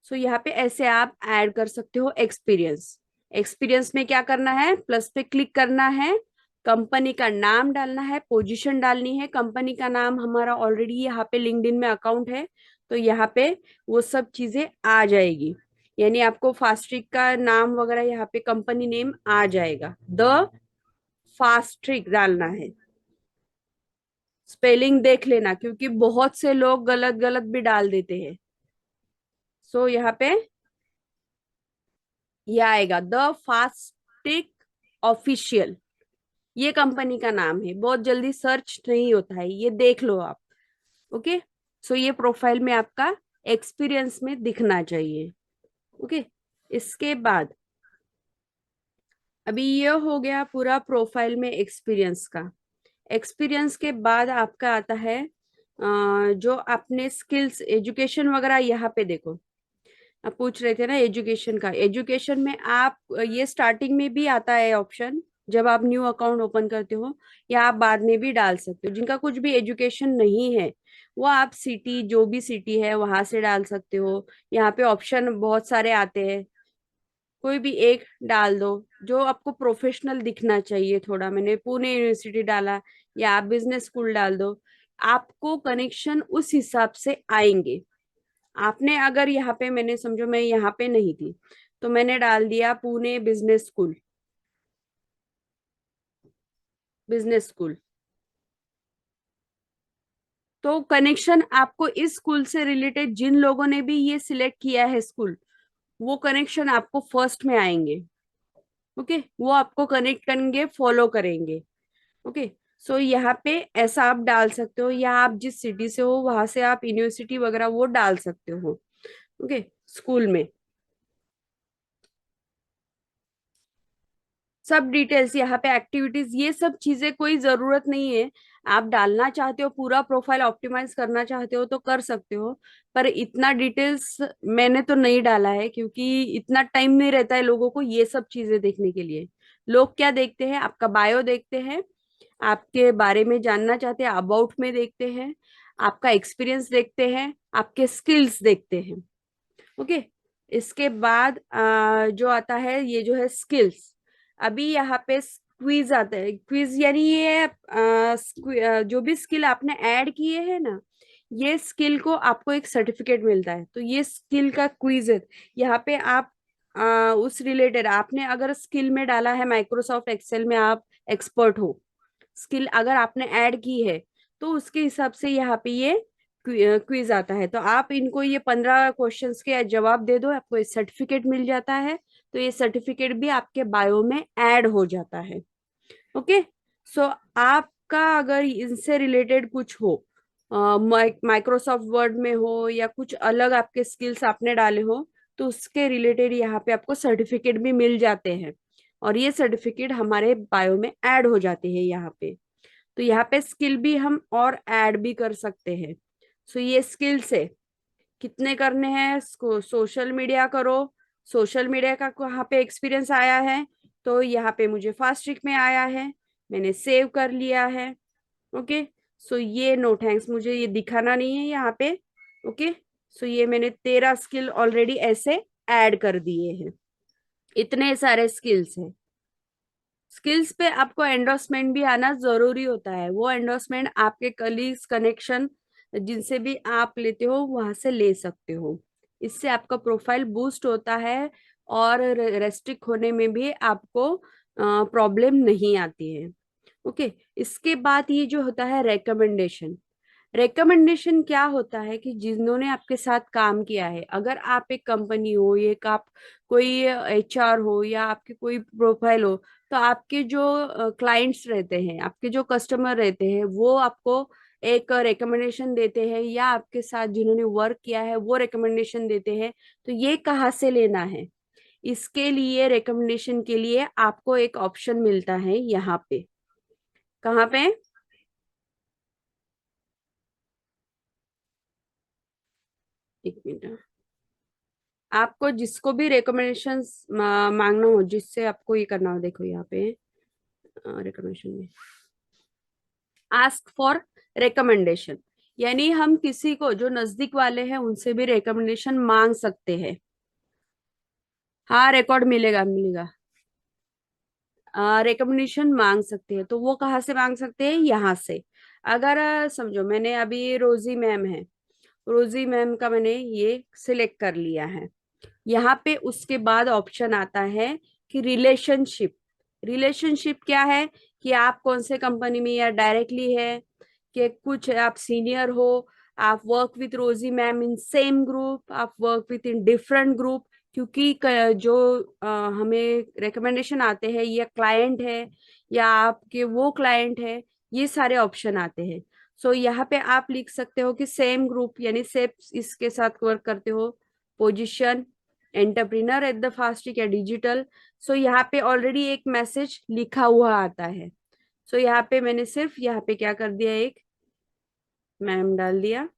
सो यहाँ पे ऐसे आप ऐड कर सकते हो एक्सपीरियंस। एक्सपीरियंस में क्या करना है, प्लस पे क्लिक करना है, कंपनी का नाम डालना है, पोजीशन डालनी है। कंपनी का नाम हमारा ऑलरेडी यहाँ पे लिंक्डइन में अकाउंट है, तो यहाँ पे वो सब चीजें आ जाएगी। यानी आपको फास्ट्रिक का नाम वगैरह यहाँ पे कंपनी नेम आ जाएगा। द फास्ट्रिक डालना है। स्पेलिंग देख लेना, क्योंकि बहुत से लोग गलत गलत भी डाल देते हैं। सो यहाँ पे ये आएगा, द फास्टिक ऑफिशियल, ये कंपनी का नाम है। बहुत जल्दी सर्च नहीं होता है, ये देख लो आप। ओके, सो ये प्रोफाइल में आपका एक्सपीरियंस में दिखना चाहिए। ओके, इसके बाद अभी ये हो गया पूरा प्रोफाइल में एक्सपीरियंस का। एक्सपीरियंस के बाद आपका आता है जो आपने स्किल्स, एजुकेशन वगैरह। यहाँ पे देखो, आप पूछ रहे थे ना एजुकेशन का। एजुकेशन में आप ये स्टार्टिंग में भी आता है ऑप्शन, जब आप न्यू अकाउंट ओपन करते हो, या आप बाद में भी डाल सकते हो। जिनका कुछ भी एजुकेशन नहीं है वो आप सिटी, जो भी सिटी है वहां से डाल सकते हो। यहाँ पे ऑप्शन बहुत सारे आते हैं, कोई भी एक डाल दो जो आपको प्रोफेशनल दिखना चाहिए थोड़ा। मैंने पुणे यूनिवर्सिटी डाला, या आप बिजनेस स्कूल डाल दो, आपको कनेक्शन उस हिसाब से आएंगे। आपने अगर यहाँ पे, मैंने समझो मैं यहाँ पे नहीं थी, तो मैंने डाल दिया Pune business school, business school, तो कनेक्शन आपको इस स्कूल से रिलेटेड जिन लोगों ने भी ये सिलेक्ट किया है स्कूल, वो कनेक्शन आपको फर्स्ट में आएंगे। ओके, वो आपको कनेक्ट करेंगे, फॉलो करेंगे। ओके, सो यहाँ पे ऐसा आप डाल सकते हो, या आप जिस सिटी से हो वहां से आप यूनिवर्सिटी वगैरह वो डाल सकते हो। ओके, स्कूल में सब डिटेल्स, यहाँ पे एक्टिविटीज, ये सब चीजें कोई जरूरत नहीं है। आप डालना चाहते हो, पूरा प्रोफाइल ऑप्टिमाइज करना चाहते हो तो कर सकते हो, पर इतना डिटेल्स मैंने तो नहीं डाला है, क्योंकि इतना टाइम नहीं रहता है लोगों को ये सब चीजें देखने के लिए। लोग क्या देखते हैं, आपका बायो देखते हैं, आपके बारे में जानना चाहते हैं, अबाउट में देखते हैं, आपका एक्सपीरियंस देखते हैं, आपके स्किल्स देखते हैं। ओके, इसके बाद जो आता है ये जो है स्किल्स। अभी यहाँ पे क्विज आता है। क्विज यानी ये जो भी स्किल आपने ऐड किए हैं ना, ये स्किल को आपको एक सर्टिफिकेट मिलता है, तो ये स्किल का क्विज है। यहाँ पे आप उस रिलेटेड, आपने अगर स्किल में डाला है माइक्रोसॉफ्ट एक्सेल में आप एक्सपर्ट हो, स्किल अगर आपने ऐड की है, तो उसके हिसाब से यहाँ पे ये क्विज आता है। तो आप इनको ये 15 क्वेश्चंस के जवाब दे दो, आपको ये सर्टिफिकेट मिल जाता है। तो ये सर्टिफिकेट भी आपके बायो में ऐड हो जाता है। ओके, सो आपका अगर इनसे रिलेटेड कुछ हो, माइक्रोसॉफ्ट वर्ड में हो, या कुछ अलग आपके स्किल्स आपने डाले हो, तो उसके रिलेटेड यहाँ पे आपको सर्टिफिकेट भी मिल जाते हैं, और ये सर्टिफिकेट हमारे बायो में ऐड हो जाते हैं यहाँ पे। तो यहाँ पे स्किल भी हम और ऐड भी कर सकते हैं। सो ये स्किल्स है, कितने करने हैं, सोशल मीडिया करो। सोशल मीडिया का कहाँ पे एक्सपीरियंस आया है, तो यहाँ पे मुझे फास्ट ट्रिक में आया है, मैंने सेव कर लिया है। ओके, सो ये नो थैंक्स, मुझे ये दिखाना नहीं है यहाँ पे। ओके, सो ये मैंने 13 स्किल ऑलरेडी ऐसे ऐड कर दिए हैं। इतने सारे स्किल्स हैं। स्किल्स पे आपको एंडोर्समेंट भी आना जरूरी होता है। वो एंडोर्समेंट आपके कलीग्स, कनेक्शन जिनसे भी आप लेते हो वहां से ले सकते हो। इससे आपका प्रोफाइल बूस्ट होता है और रेस्ट्रिक्ट होने में भी आपको प्रॉब्लम नहीं आती है। ओके, इसके बाद ये जो होता है रेकमेंडेशन। रेकमेंडेशन क्या होता है कि जिन्होंने आपके साथ काम किया है, अगर आप एक कंपनी हो, ये आप कोई एचआर हो या आपके कोई प्रोफाइल हो, तो आपके जो क्लाइंट्स रहते हैं, आपके जो कस्टमर रहते हैं, वो आपको एक रिकमेंडेशन देते हैं, या आपके साथ जिन्होंने वर्क किया है वो रिकमेंडेशन देते हैं। तो ये कहाँ से लेना है? इसके लिए रिकमेंडेशन के लिए आपको एक ऑप्शन मिलता है यहाँ पे। कहाँ पे? एक मिनट। आपको जिसको भी रिकमेंडेशन मांगना हो, जिससे आपको ये करना हो, देखो यहाँ पे रिकमेंडेशन में आस्क फॉर रिकमेंडेशन, यानी हम किसी को जो नजदीक वाले हैं उनसे भी रिकमेंडेशन मांग सकते हैं। हाँ, रिकॉर्ड मिलेगा मिलेगा। रिकमेंडेशन मांग सकते हैं, तो वो कहाँ से मांग सकते हैं? यहाँ से। अगर समझो मैंने अभी रोजी मैम है, रोजी मैम का मैंने ये सिलेक्ट कर लिया है। यहाँ पे उसके बाद ऑप्शन आता है कि रिलेशनशिप। रिलेशनशिप क्या है? कि आप कौन से कंपनी में, या डायरेक्टली है कि कुछ आप सीनियर हो, आप वर्क विथ रोजी मैम इन सेम ग्रुप, आप work with in different group. क्योंकि जो हमें रिकमेंडेशन आते हैं, ये क्लाइंट है या आपके वो क्लाइंट है, ये सारे ऑप्शन आते हैं। सो यहाँ पे आप लिख सकते हो कि सेम ग्रुप, यानी सेम इसके साथ वर्क करते हो। पोजीशन एंटरप्रेन्योर एट द फास्टिक या डिजिटल। सो यहाँ पे ऑलरेडी एक मैसेज लिखा हुआ आता है। सो यहाँ पे मैंने सिर्फ यहाँ पे क्या कर दिया, एक मैम डाल दिया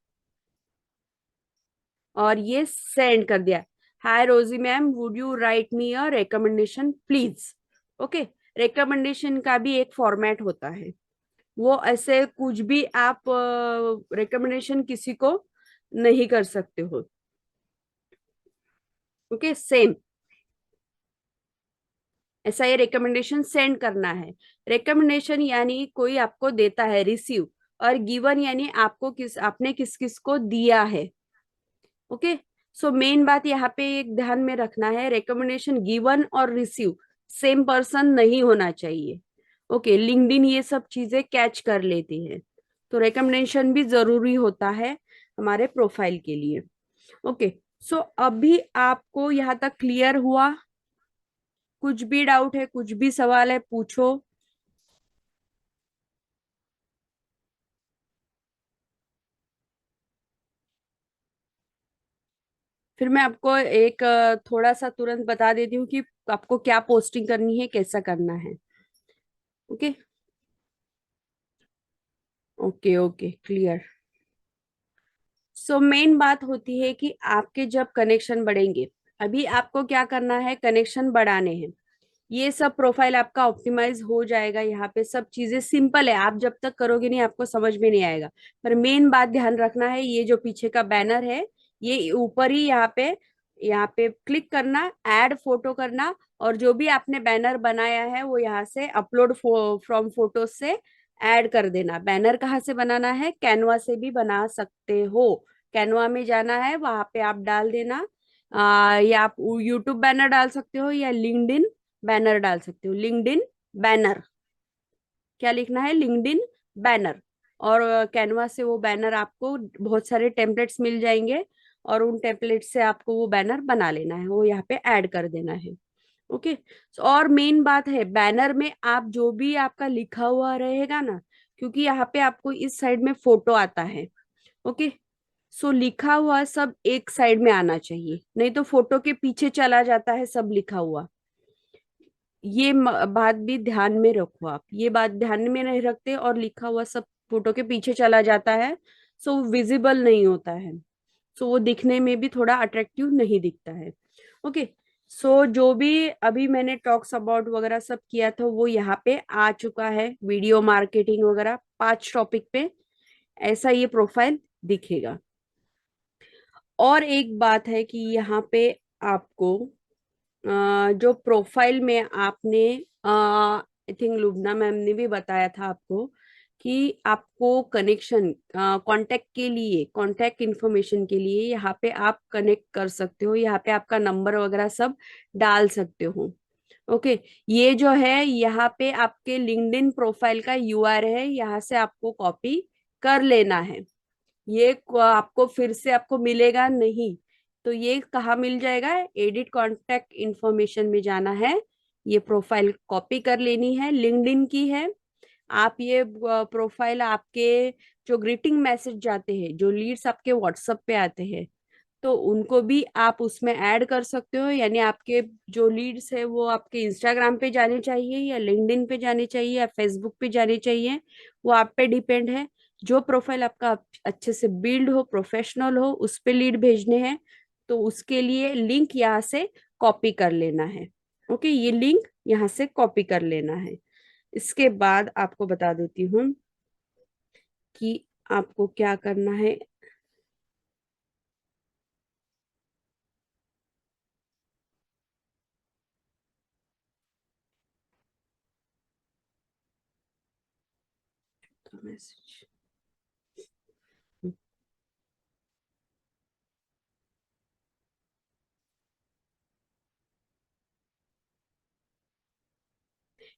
और ये सेंड कर दिया। हाय रोजी ma'am, would you right me a recommendation please? Okay, recommendation का भी एक फॉर्मेट होता है। वो ऐसे कुछ भी आप रिकमेंडेशन किसी को नहीं कर सकते हो। ओके, सेम ऐसा ये रिकमेंडेशन सेंड करना है। रिकमेंडेशन यानी कोई आपको देता है, रिसीव, और गिवन यानी आपको किस, आपने किस किस को दिया है। ओके, सो मेन बात यहाँ पे एक ध्यान में रखना है, रिकमेंडेशन गिवन और रिसीव सेम पर्सन नहीं होना चाहिए। ओके, लिंक्डइन ये सब चीजें कैच कर लेती है, तो रिकमेंडेशन भी जरूरी होता है हमारे प्रोफाइल के लिए। ओके, सो अभी आपको यहाँ तक क्लियर हुआ? कुछ भी डाउट है, कुछ भी सवाल है, पूछो। फिर मैं आपको एक थोड़ा सा तुरंत बता देती हूँ कि आपको क्या पोस्टिंग करनी है, कैसा करना है। Okay okay okay, clear. So main बात होती है कि आपके जब कनेक्शन बढ़ेंगे, अभी आपको क्या करना है, कनेक्शन बढ़ाने हैं। ये सब प्रोफाइल आपका ऑप्टिमाइज हो जाएगा। यहाँ पे सब चीजें सिंपल है, आप जब तक करोगे नहीं आपको समझ में नहीं आएगा। पर मेन बात ध्यान रखना है, ये जो पीछे का बैनर है, ये ऊपर ही यहाँ पे क्लिक करना, ऐड फोटो करना, और जो भी आपने बैनर बनाया है वो यहाँ से अपलोड फ्रॉम फोटो से ऐड कर देना। बैनर कहाँ से बनाना है? कैनवा से भी बना सकते हो। कैनवा में जाना है, वहां पे आप डाल देना। या आप यूट्यूब बैनर डाल सकते हो या लिंक्डइन बैनर डाल सकते हो। लिंक्डइन बैनर, क्या लिखना है? LinkedIn banner. और कैनवा से वो बैनर आपको बहुत सारे टेम्पलेट्स मिल जाएंगे, और उन टेम्पलेट से आपको वो बैनर बना लेना है, वो यहाँ पे ऐड कर देना है। ओके, और मेन बात है, बैनर में आप जो भी आपका लिखा हुआ रहेगा ना, क्योंकि यहाँ पे आपको इस साइड में फोटो आता है। ओके, सो लिखा हुआ सब एक साइड में आना चाहिए, नहीं तो फोटो के पीछे चला जाता है सब लिखा हुआ। ये बात भी ध्यान में रखो आप, ये बात ध्यान में नहीं रखते और लिखा हुआ सब फोटो के पीछे चला जाता है, सो विजिबल नहीं होता है, सो वो दिखने में भी थोड़ा अट्रैक्टिव नहीं दिखता है। ओके, जो भी अभी मैंने टॉक्स अबाउट वगैरह सब किया था वो यहाँ पे आ चुका है, वीडियो मार्केटिंग वगैरह 5 टॉपिक पे ऐसा ये प्रोफाइल दिखेगा। और एक बात है कि यहाँ पे आपको जो प्रोफाइल में आपने आई थिंक लुबना मैम ने भी बताया था आपको कि आपको कनेक्शन कांटेक्ट के लिए, कांटेक्ट इन्फॉर्मेशन के लिए यहाँ पे आप कनेक्ट कर सकते हो, यहाँ पे आपका नंबर वगैरह सब डाल सकते हो। ओके, ये जो है यहाँ पे आपके लिंक्डइन प्रोफाइल का यूआर है, यहाँ से आपको कॉपी कर लेना है। ये आपको फिर से आपको मिलेगा नहीं। तो ये कहाँ मिल जाएगा? एडिट कॉन्टेक्ट इंफॉर्मेशन में जाना है, ये प्रोफाइल कॉपी कर लेनी है, लिंक्डइन की है। आप ये प्रोफाइल आपके जो ग्रीटिंग मैसेज जाते हैं, जो लीड्स आपके व्हाट्सएप पे आते हैं, तो उनको भी आप उसमें ऐड कर सकते हो। यानी आपके जो लीड्स है वो आपके इंस्टाग्राम पे जाने चाहिए या लिंक्डइन पे जाने चाहिए या फेसबुक पे जाने चाहिए, वो आप पे डिपेंड है। जो प्रोफाइल आपका अच्छे से बिल्ड हो, प्रोफेशनल हो, उस पे लीड भेजने हैं, तो उसके लिए लिंक यहाँ से कॉपी कर लेना है। ओके, ये लिंक यहाँ से कॉपी कर लेना है। इसके बाद आपको बता देती हूँ कि आपको क्या करना है। मैसेज,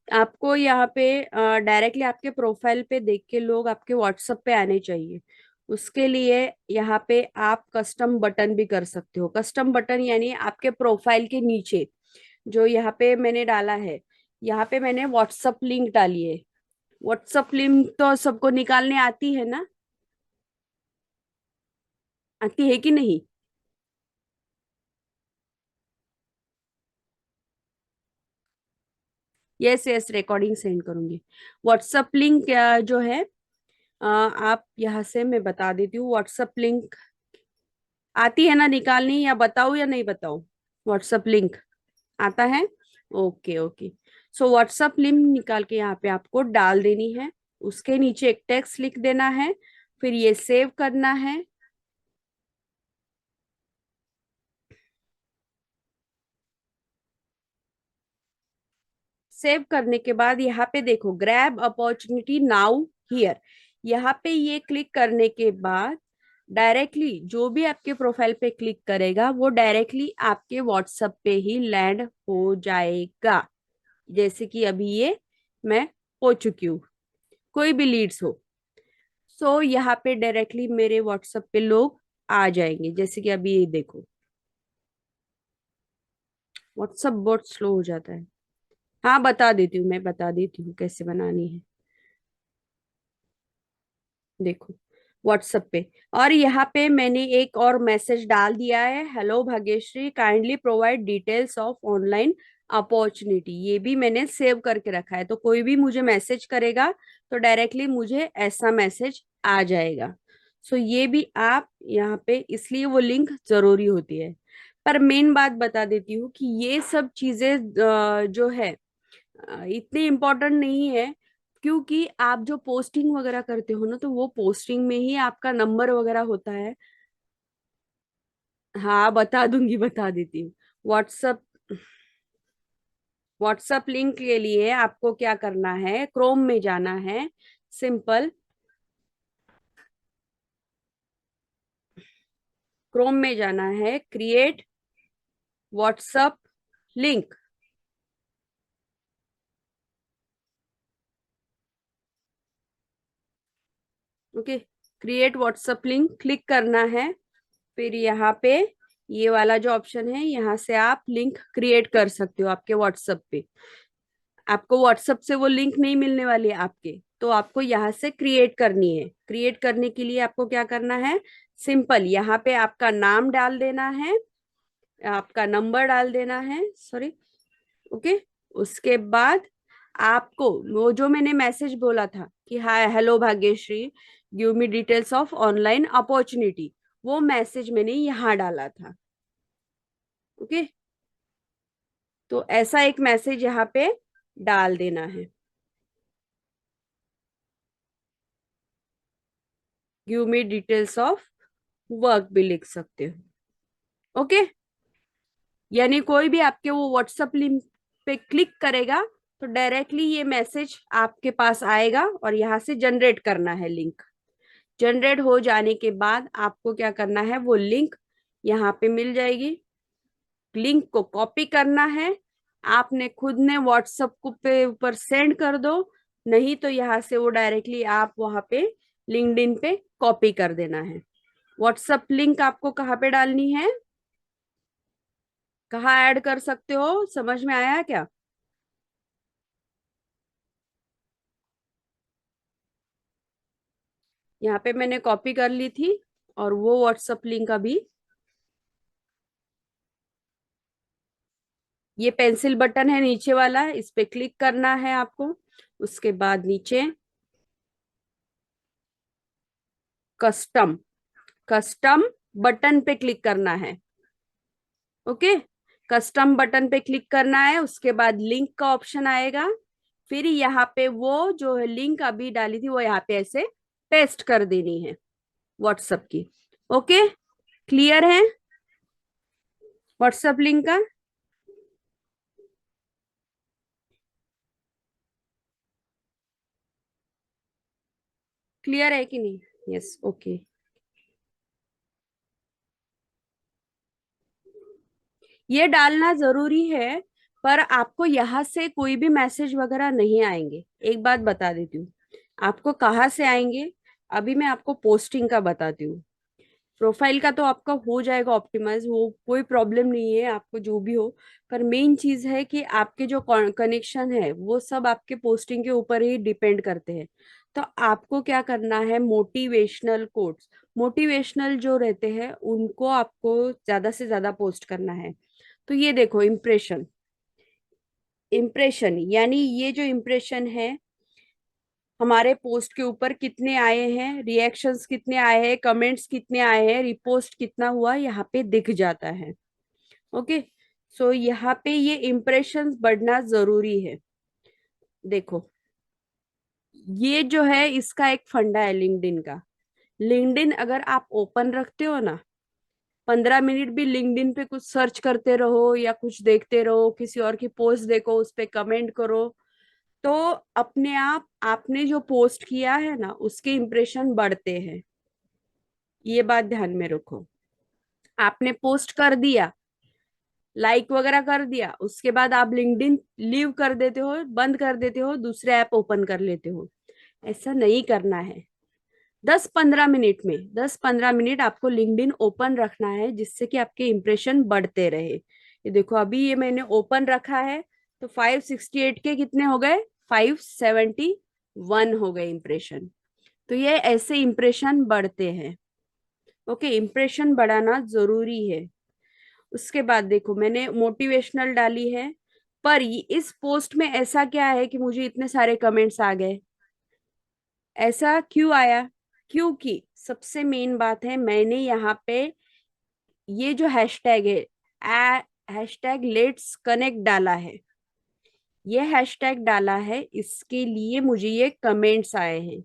आपको यहाँ पे डायरेक्टली आपके प्रोफाइल पे देख के लोग आपके व्हाट्सएप पे आने चाहिए। उसके लिए यहाँ पे आप कस्टम बटन भी कर सकते हो। कस्टम बटन यानी आपके प्रोफाइल के नीचे जो यहाँ पे मैंने डाला है, यहाँ पे मैंने व्हाट्सएप लिंक डाली है। व्हाट्सएप लिंक तो सबको निकालने आती है ना? आती है कि नहीं? यस यस, रिकॉर्डिंग सेंड करूंगी। व्हाट्सएप लिंक जो है, आप यहाँ से मैं बता देती हूँ। व्हाट्सएप लिंक आती है ना निकालनी, या बताऊँ या नहीं बताऊँ? व्हाट्सएप लिंक आता है? Okay okay. So WhatsApp link निकाल के यहाँ पे आपको डाल देनी है। उसके नीचे एक टेक्स्ट लिख देना है, फिर ये सेव करना है। सेव करने के बाद यहाँ पे देखो, ग्रैब अपॉर्चुनिटी नाउ हियर, यहाँ पे ये क्लिक करने के बाद डायरेक्टली जो भी आपके प्रोफाइल पे क्लिक करेगा वो डायरेक्टली आपके व्हाट्सएप पे ही लैंड हो जाएगा। जैसे कि अभी ये मैं हो चुकी हूँ, कोई भी लीड्स हो, यहाँ पे डायरेक्टली मेरे व्हाट्सएप पे लोग आ जाएंगे। जैसे कि अभी ये देखो, व्हाट्सएप बहुत स्लो हो जाता है। हाँ बता देती हूँ, मैं बता देती हूँ कैसे बनानी है। देखो व्हाट्सएप पे, और यहाँ पे मैंने एक और मैसेज डाल दिया है, hello Bhagyashree, kindly provide details of online opportunity. ये भी मैंने सेव करके रखा है, तो कोई भी मुझे मैसेज करेगा तो डायरेक्टली मुझे ऐसा मैसेज आ जाएगा। ये भी आप यहाँ पे, इसलिए वो लिंक जरूरी होती है। पर मेन बात बता देती हूँ कि ये सब चीजें जो है इतनी इम्पोर्टेंट नहीं है, क्योंकि आप जो पोस्टिंग वगैरह करते हो ना, तो वो पोस्टिंग में ही आपका नंबर वगैरह होता है। हाँ बता दूंगी, बता देती हूँ। व्हाट्सअप, व्हाट्सअप लिंक के लिए आपको क्या करना है, क्रोम में जाना है। सिंपल, क्रोम में जाना है, create WhatsApp link. Okay, create WhatsApp link click करना है। फिर यहाँ पे ये वाला जो ऑप्शन है, यहाँ से आप लिंक क्रिएट कर सकते हो आपके व्हाट्सएप पे। आपको व्हाट्सएप से वो लिंक नहीं मिलने वाली है आपके, तो आपको यहाँ से क्रिएट करनी है। क्रिएट करने के लिए आपको क्या करना है, सिंपल यहाँ पे आपका नाम डाल देना है, आपका नंबर डाल देना है, सॉरी। ओके, उसके बाद आपको वो जो मैंने मैसेज बोला था कि hi hello Bhagyashree, give me details of online opportunity, वो मैसेज मैंने यहाँ डाला था। ओके, तो ऐसा एक मैसेज यहाँ पे डाल देना है, give me details of work भी लिख सकते हो। ओके, यानी कोई भी आपके वो व्हाट्सएप लिंक पे क्लिक करेगा तो डायरेक्टली ये मैसेज आपके पास आएगा और यहाँ से जनरेट करना है लिंक। जनरेट हो जाने के बाद आपको क्या करना है, वो लिंक यहाँ पे मिल जाएगी, लिंक को कॉपी करना है, आपने खुद ने व्हाट्सएप को पे ऊपर सेंड कर दो, नहीं तो यहाँ से वो डायरेक्टली आप वहां पे लिंक्डइन पे कॉपी कर देना है। व्हाट्सएप लिंक आपको कहाँ पे डालनी है, कहाँ ऐड कर सकते हो, समझ में आया क्या? यहाँ पे मैंने कॉपी कर ली थी और वो व्हाट्सएप लिंक अभी, ये पेंसिल बटन है नीचे वाला, इस पे क्लिक करना है आपको। उसके बाद नीचे कस्टम, कस्टम बटन पे क्लिक करना है। ओके, कस्टम बटन पे क्लिक करना है, उसके बाद लिंक का ऑप्शन आएगा, फिर यहाँ पे वो जो है लिंक अभी डाली थी वो यहाँ पे ऐसे पेस्ट कर देनी है व्हाट्सएप की। ओके, क्लियर है व्हाट्सएप लिंक का? क्लियर है कि नहीं? Yes, okay. ये डालना जरूरी है, पर आपको यहाँ से कोई भी मैसेज वगैरह नहीं आएंगे। एक बात बता देती हूँ, आपको कहाँ से आएंगे, अभी मैं आपको पोस्टिंग का बताती हूँ। प्रोफाइल का तो आपका हो जाएगा ऑप्टिमाइज, वो कोई प्रॉब्लम नहीं है आपको जो भी हो, पर मेन चीज है कि आपके जो कनेक्शन है वो सब आपके पोस्टिंग के ऊपर ही डिपेंड करते हैं। तो आपको क्या करना है, मोटिवेशनल कोट्स, मोटिवेशनल जो रहते हैं उनको आपको ज्यादा से ज्यादा पोस्ट करना है। तो ये देखो इम्प्रेशन, इम्प्रेशन यानी ये जो इम्प्रेशन है हमारे पोस्ट के ऊपर कितने आए हैं, रिएक्शंस कितने आए हैं, कमेंट्स कितने आए हैं, रिपोस्ट कितना हुआ, यहाँ पे दिख जाता है। ओके, सो यहाँ पे ये इम्प्रेशंस बढ़ना जरूरी है। देखो, ये जो है इसका एक फंडा है लिंक्डइन का। लिंक्डइन अगर आप ओपन रखते हो ना, 15 मिनट भी लिंक्डइन पे कुछ सर्च करते रहो या कुछ देखते रहो, किसी और की पोस्ट देखो, उस पे कमेंट करो, तो अपने आप आपने जो पोस्ट किया है ना उसके इम्प्रेशन बढ़ते हैं। ये बात ध्यान में रखो। आपने पोस्ट कर दिया, लाइक वगैरह कर दिया, उसके बाद आप लिंक्डइन लीव कर देते हो, बंद कर देते हो, दूसरे ऐप ओपन कर लेते हो, ऐसा नहीं करना है। 10-15 मिनट में, 10-15 मिनट आपको लिंक्डइन ओपन रखना है जिससे कि आपके इम्प्रेशन बढ़ते रहे। ये देखो अभी ये मैंने ओपन रखा है तो 568 के कितने हो गए, 571 हो गए इम्प्रेशन। तो ये ऐसे इम्प्रेशन बढ़ते हैं। ओके, इम्प्रेशन बढ़ाना जरूरी है। उसके बाद देखो मैंने मोटिवेशनल डाली है, पर इस पोस्ट में ऐसा क्या है कि मुझे इतने सारे कमेंट्स आ गए, ऐसा क्यों आया? क्योंकि सबसे मेन बात है, मैंने यहाँ पे ये जो हैशटैग है, हैशटैग लेट्स कनेक्ट डाला है। ये हैशटैग डाला है, इसके लिए मुझे ये कमेंट्स आए हैं।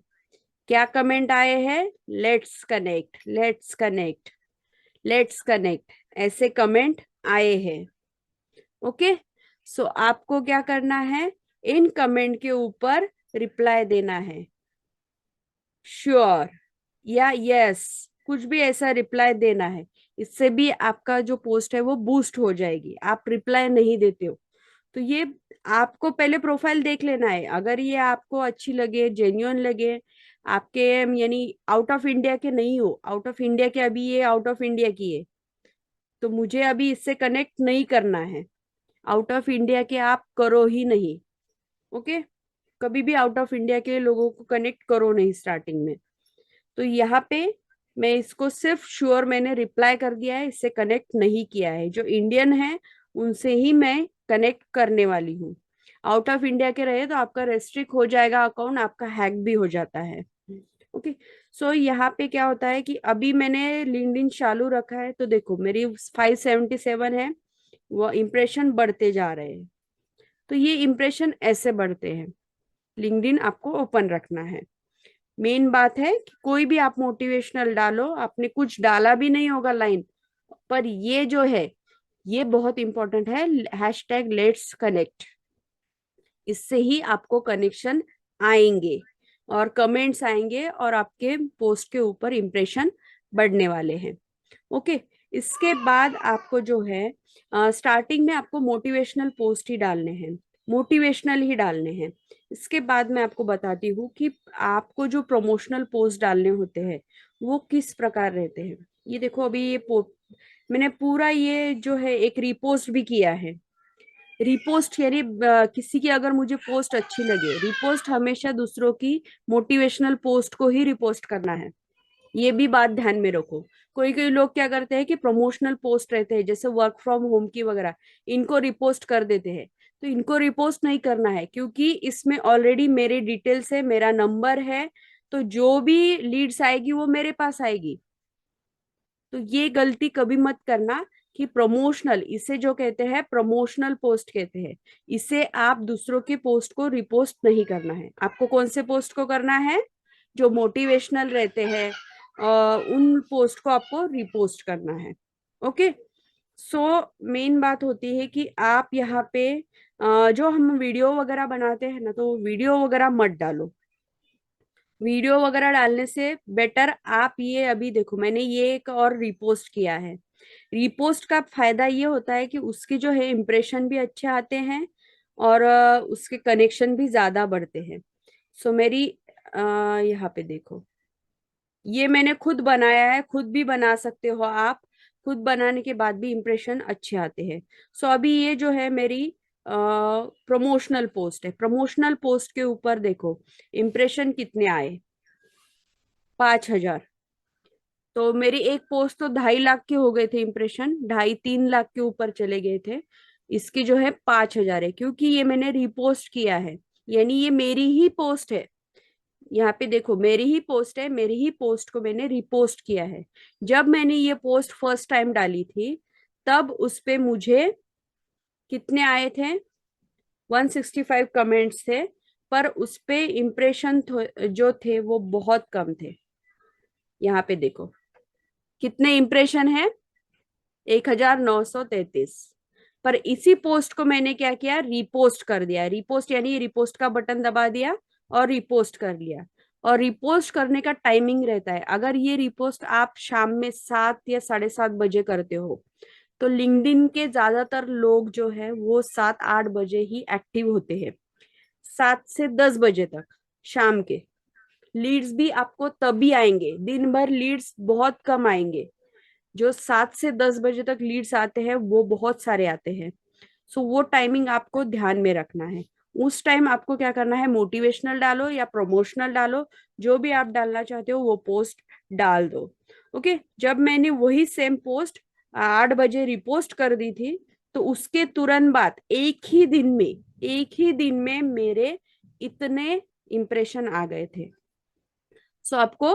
क्या कमेंट आए हैं? Let's connect, let's connect, let's connect, ऐसे कमेंट आए हैं। ओके, सो आपको क्या करना है, इन कमेंट के ऊपर रिप्लाई देना है, श्योर या यस, कुछ भी ऐसा रिप्लाई देना है। इससे भी आपका जो पोस्ट है वो बूस्ट हो जाएगी। आप रिप्लाई नहीं देते हो तो ये आपको पहले प्रोफाइल देख लेना है, अगर ये आपको अच्छी लगे, जेन्युइन लगे, आपके यानी आउट ऑफ इंडिया के नहीं हो, आउट ऑफ इंडिया के, अभी ये आउट ऑफ इंडिया की है तो मुझे अभी इससे कनेक्ट नहीं करना है। आउट ऑफ इंडिया के आप करो ही नहीं। ओके, कभी भी आउट ऑफ इंडिया के लोगों को कनेक्ट करो नहीं स्टार्टिंग में। तो यहाँ पे मैं इसको सिर्फ श्योर मैंने रिप्लाई कर दिया है, इससे कनेक्ट नहीं किया है। जो इंडियन है उनसे ही मैं कनेक्ट करने वाली हूँ। आउट ऑफ इंडिया के रहे तो आपका रेस्ट्रिक्ट हो जाएगा अकाउंट, आपका हैक भी हो जाता है। ओके, सो यहाँ पे क्या होता है कि अभी मैंने लिंक्डइन चालू रखा है तो देखो मेरी 577 है, वो इम्प्रेशन बढ़ते जा रहे हैं। तो ये इम्प्रेशन ऐसे बढ़ते हैं। लिंक्डइन आपको ओपन रखना है। मेन बात है कि कोई भी आप मोटिवेशनल डालो, आपने कुछ डाला भी नहीं होगा लाइन, पर ये जो है ये बहुत इंपॉर्टेंट है, हैशटैग लेट्स कनेक्ट। इससे ही आपको कनेक्शन आएंगे और कमेंट्स आएंगे और आपके पोस्ट के ऊपर इंप्रेशन बढ़ने वाले हैं। ओके। इसके बाद आपको जो है स्टार्टिंग में आपको मोटिवेशनल पोस्ट ही डालने हैं, मोटिवेशनल ही डालने हैं। इसके बाद मैं आपको बताती हूँ कि आपको जो प्रमोशनल पोस्ट डालने होते हैं वो किस प्रकार रहते हैं। ये देखो, अभी मैंने पूरा ये जो है एक रिपोस्ट भी किया है। रिपोस्ट यानी किसी की अगर मुझे पोस्ट अच्छी लगे, रिपोस्ट हमेशा दूसरों की मोटिवेशनल पोस्ट को ही रिपोस्ट करना है। ये भी बात ध्यान में रखो। कोई कोई लोग क्या करते हैं कि प्रमोशनल पोस्ट रहते हैं जैसे वर्क फ्रॉम होम की वगैरह, इनको रिपोस्ट कर देते हैं। तो इनको रिपोस्ट नहीं करना है, क्योंकि इसमें ऑलरेडी मेरे डिटेल्स है, मेरा नंबर है। तो जो भी लीड्स आएगी वो मेरे पास आएगी। तो ये गलती कभी मत करना कि प्रमोशनल, इसे जो कहते हैं प्रमोशनल पोस्ट कहते हैं, इसे आप दूसरों के पोस्ट को रिपोस्ट नहीं करना है। आपको कौन से पोस्ट को करना है? जो मोटिवेशनल रहते हैं, उन पोस्ट को आपको रिपोस्ट करना है। ओके। सो मेन बात होती है कि आप यहाँ पे जो हम वीडियो वगैरह बनाते हैं ना, तो वीडियो वगैरह मत डालो। वीडियो वगैरह डालने से बेटर आप ये अभी देखो, मैंने ये एक और रिपोस्ट किया है। रिपोस्ट का फायदा ये होता है कि उसके जो है इम्प्रेशन भी अच्छे आते हैं और उसके कनेक्शन भी ज्यादा बढ़ते हैं। सो मेरी यहाँ पे देखो, ये मैंने खुद बनाया है, खुद भी बना सकते हो आप। खुद बनाने के बाद भी इम्प्रेशन अच्छे आते हैं। सो अभी ये जो है मेरी प्रमोशनल पोस्ट है। प्रमोशनल पोस्ट के ऊपर देखो इम्प्रेशन कितने आए, 5,000। तो मेरी एक पोस्ट तो 2.5 लाख के हो गए थे इम्प्रेशन, 2.5-3 लाख के ऊपर चले गए थे। इसकी जो है 5,000 है, क्योंकि ये मैंने रिपोस्ट किया है, यानी ये मेरी ही पोस्ट है। यहाँ पे देखो मेरी ही पोस्ट है, मेरी ही पोस्ट को मैंने रिपोस्ट किया है। जब मैंने ये पोस्ट फर्स्ट टाइम डाली थी तब उस पे मुझे कितने आए थे? 165 कमेंट्स थे, पर उस पे इम्प्रेशन जो थे वो बहुत कम थे। यहाँ पे देखो कितने इम्प्रेशन है, 1,933। पर इसी पोस्ट को मैंने क्या किया, रिपोस्ट कर दिया। रिपोस्ट यानी रिपोस्ट का बटन दबा दिया और रिपोस्ट कर लिया। और रिपोस्ट करने का टाइमिंग रहता है, अगर ये रिपोस्ट आप शाम में 7 या 7:30 बजे करते हो तो लिंक्डइन के ज्यादातर लोग जो है वो 7-8 बजे ही एक्टिव होते हैं, 7 से 10 बजे तक शाम के। लीड्स भी आपको तभी आएंगे, दिन भर लीड्स बहुत कम आएंगे। जो 7 से 10 बजे तक लीड्स आते हैं वो बहुत सारे आते हैं। सो वो टाइमिंग आपको ध्यान में रखना है। उस टाइम आपको क्या करना है, मोटिवेशनल डालो या प्रमोशनल डालो, जो भी आप डालना चाहते हो वो पोस्ट डाल दो। ओके। जब मैंने वही सेम पोस्ट 8 बजे रिपोस्ट कर दी थी, तो उसके तुरंत बाद एक ही दिन में मेरे इतने इम्प्रेशन आ गए थे। सो आपको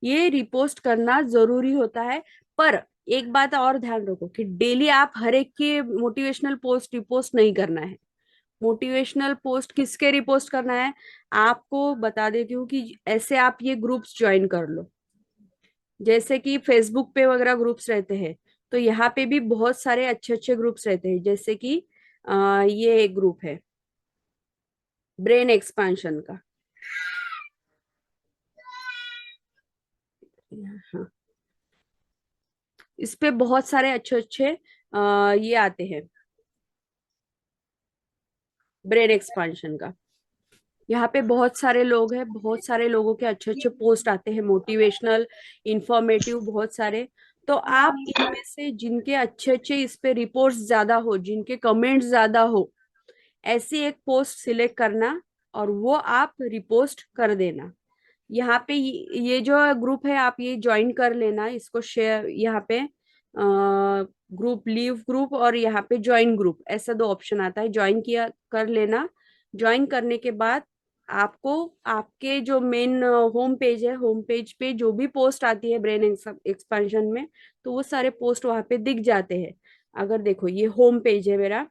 ये रिपोस्ट करना जरूरी होता है। पर एक बात और ध्यान रखो कि डेली आप हर एक के मोटिवेशनल पोस्ट रिपोस्ट नहीं करना है। मोटिवेशनल पोस्ट किसके रिपोस्ट करना है, आपको बता देती हूँ कि ऐसे आप ये ग्रुप्स ज्वाइन कर लो। जैसे कि फेसबुक पे वगैरह ग्रुप्स रहते हैं, तो यहाँ पे भी बहुत सारे अच्छे अच्छे ग्रुप्स रहते हैं। जैसे कि ये एक ग्रुप है ब्रेन एक्सपांशन का। हाँ, इस पे बहुत सारे अच्छे अच्छे ये आते हैं, ब्रेन एक्सपांशन का। यहाँ पे बहुत सारे लोग हैं, बहुत सारे लोगों के अच्छे अच्छे पोस्ट आते हैं, मोटिवेशनल, इंफॉर्मेटिव, बहुत सारे। तो आप इनमें से जिनके अच्छे अच्छे इस पे रिपोर्ट्स ज्यादा हो, जिनके कमेंट्स ज्यादा हो, ऐसी एक पोस्ट सिलेक्ट करना और वो आप रिपोस्ट कर देना। यहाँ पे ये जो ग्रुप है आप ये ज्वाइन कर लेना, इसको शेयर, यहाँ पे ग्रुप, लीव ग्रुप और यहाँ पे ज्वाइन ग्रुप, ऐसा 2 ऑप्शन आता है, ज्वाइन किया कर लेना। ज्वाइन करने के बाद आपको आपके जो मेन होम पेज है, होम पेज पे जो भी पोस्ट आती है ब्रेन एक्सपेंशन में, तो वो सारे पोस्ट वहां पे दिख जाते हैं। अगर देखो ये होम पेज है मेरा,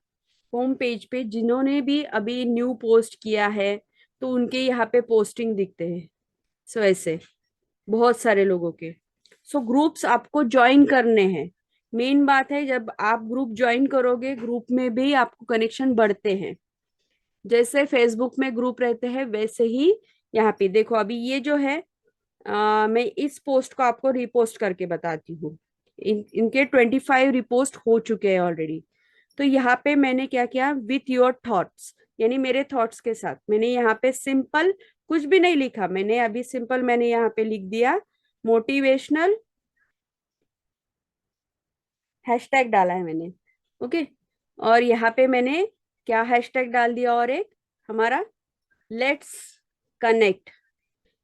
होम पेज पे जिन्होंने भी अभी न्यू पोस्ट किया है तो उनके यहाँ पे पोस्टिंग दिखते हैं। सो ऐसे बहुत सारे लोगों के। सो ग्रुप्स आपको ज्वाइन करने हैं। मेन बात है, जब आप ग्रुप ज्वाइन करोगे ग्रुप में भी आपको कनेक्शन बढ़ते हैं। जैसे फेसबुक में ग्रुप रहते हैं वैसे ही यहाँ पे देखो, अभी ये जो है मैं इस पोस्ट को आपको रिपोस्ट करके बताती हूँ। इनके 25 रिपोस्ट हो चुके हैं ऑलरेडी। तो यहाँ पे मैंने क्या किया, विथ योर थॉट्स, यानी मेरे थॉट्स के साथ मैंने यहाँ पे सिंपल कुछ भी नहीं लिखा। मैंने अभी सिंपल मैंने यहाँ पे लिख दिया मोटिवेशनल, हैशटैग डाला है मैंने। ओके। और यहाँ पे मैंने क्या हैशटैग डाल दिया, और एक हमारा लेट्स कनेक्ट।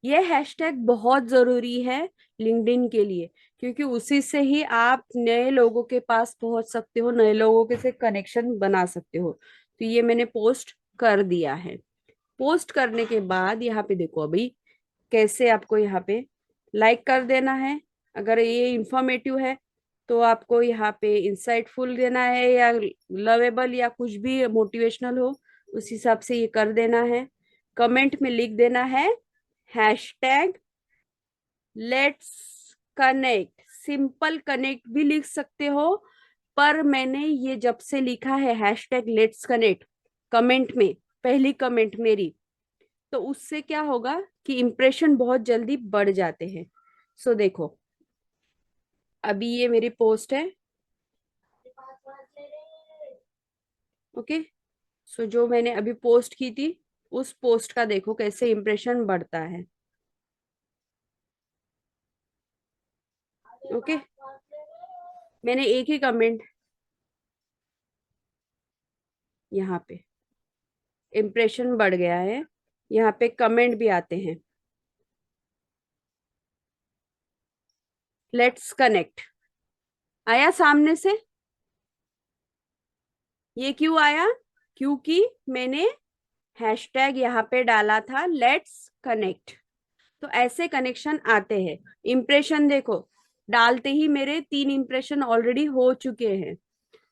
ये हैशटैग बहुत जरूरी है लिंक्डइन के लिए, क्योंकि उसी से ही आप नए लोगों के पास पहुंच सकते हो, नए लोगों के से कनेक्शन बना सकते हो। तो ये मैंने पोस्ट कर दिया है। पोस्ट करने के बाद यहाँ पे देखो अभी कैसे आपको यहाँ पे लाइक कर देना है। अगर ये इंफॉर्मेटिव है तो आपको यहाँ पे इंसाइटफुल देना है, या लवेबल, या कुछ भी मोटिवेशनल हो उस हिसाब से ये कर देना है। कमेंट में लिख देना है hashtag let's connect. Simple connect भी लिख सकते हो, पर मैंने ये जब से लिखा है हैशटैग लेट्स कनेक्ट कमेंट में, पहली कमेंट मेरी, तो उससे क्या होगा कि इंप्रेशन बहुत जल्दी बढ़ जाते हैं। सो देखो अभी ये मेरी पोस्ट है। ओके। सो जो मैंने अभी पोस्ट की थी उस पोस्ट का देखो कैसे इंप्रेशन बढ़ता है। ओके। मैंने एक ही कमेंट यहाँ पे, इम्प्रेशन बढ़ गया है। यहाँ पे कमेंट भी आते हैं लेट्स कनेक्ट, आया सामने से। ये क्यों आया, क्योंकि मैंने हैशटैग यहाँ पे डाला था लेट्स कनेक्ट। तो ऐसे कनेक्शन आते हैं। इम्प्रेशन देखो, डालते ही मेरे 3 इम्प्रेशन ऑलरेडी हो चुके हैं।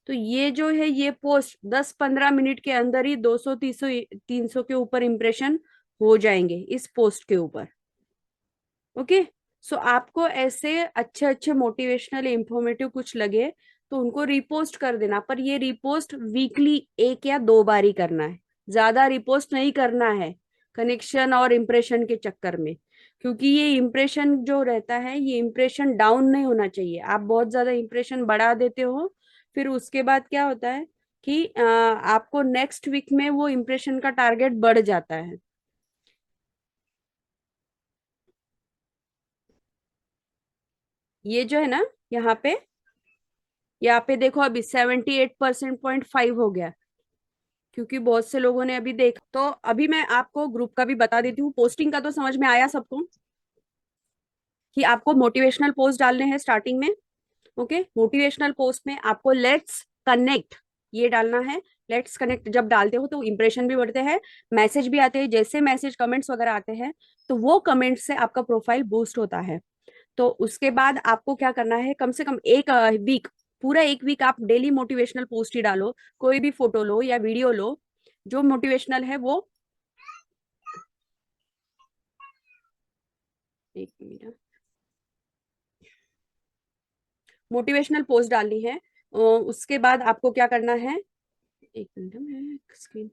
तो ये जो है ये पोस्ट 10-15 मिनट के अंदर ही 200-300 के ऊपर इम्प्रेशन हो जाएंगे इस पोस्ट के ऊपर। ओके। सो आपको ऐसे अच्छे अच्छे मोटिवेशनल इंफॉर्मेटिव कुछ लगे तो उनको रिपोस्ट कर देना, पर ये रिपोस्ट वीकली 1 या 2 बार ही करना है। ज्यादा रिपोस्ट नहीं करना है कनेक्शन और इम्प्रेशन के चक्कर में, क्योंकि ये इम्प्रेशन जो रहता है ये इम्प्रेशन डाउन नहीं होना चाहिए। आप बहुत ज्यादा इम्प्रेशन बढ़ा देते हो, फिर उसके बाद क्या होता है कि आपको नेक्स्ट वीक में वो इम्प्रेशन का टारगेट बढ़ जाता है। ये जो है ना, यहाँ पे यहाँ पे देखो अभी 78% 0.5 हो गया, क्योंकि बहुत से लोगों ने अभी देखा। तो अभी मैं आपको ग्रुप का भी बता देती हूँ। पोस्टिंग का तो समझ में आया सबको कि आपको मोटिवेशनल पोस्ट डालने हैं स्टार्टिंग में। ओके। मोटिवेशनल पोस्ट में आपको लेट्स कनेक्ट ये डालना है। लेट्स कनेक्ट जब डालते हो तो इंप्रेशन भी बढ़ते हैं, मैसेज भी आते हैं। जैसे मैसेज कमेंट्स वगैरह आते हैं तो वो कमेंट से आपका प्रोफाइल बूस्ट होता है। तो उसके बाद आपको क्या करना है, कम से कम एक वीक, पूरा एक वीक आप डेली मोटिवेशनल पोस्ट ही डालो। कोई भी फोटो लो या वीडियो लो जो मोटिवेशनल है वो। एक मिनट, मोटिवेशनल पोस्ट डालनी है। उसके बाद आपको क्या करना है, एक मिनट मैं स्क्रीन।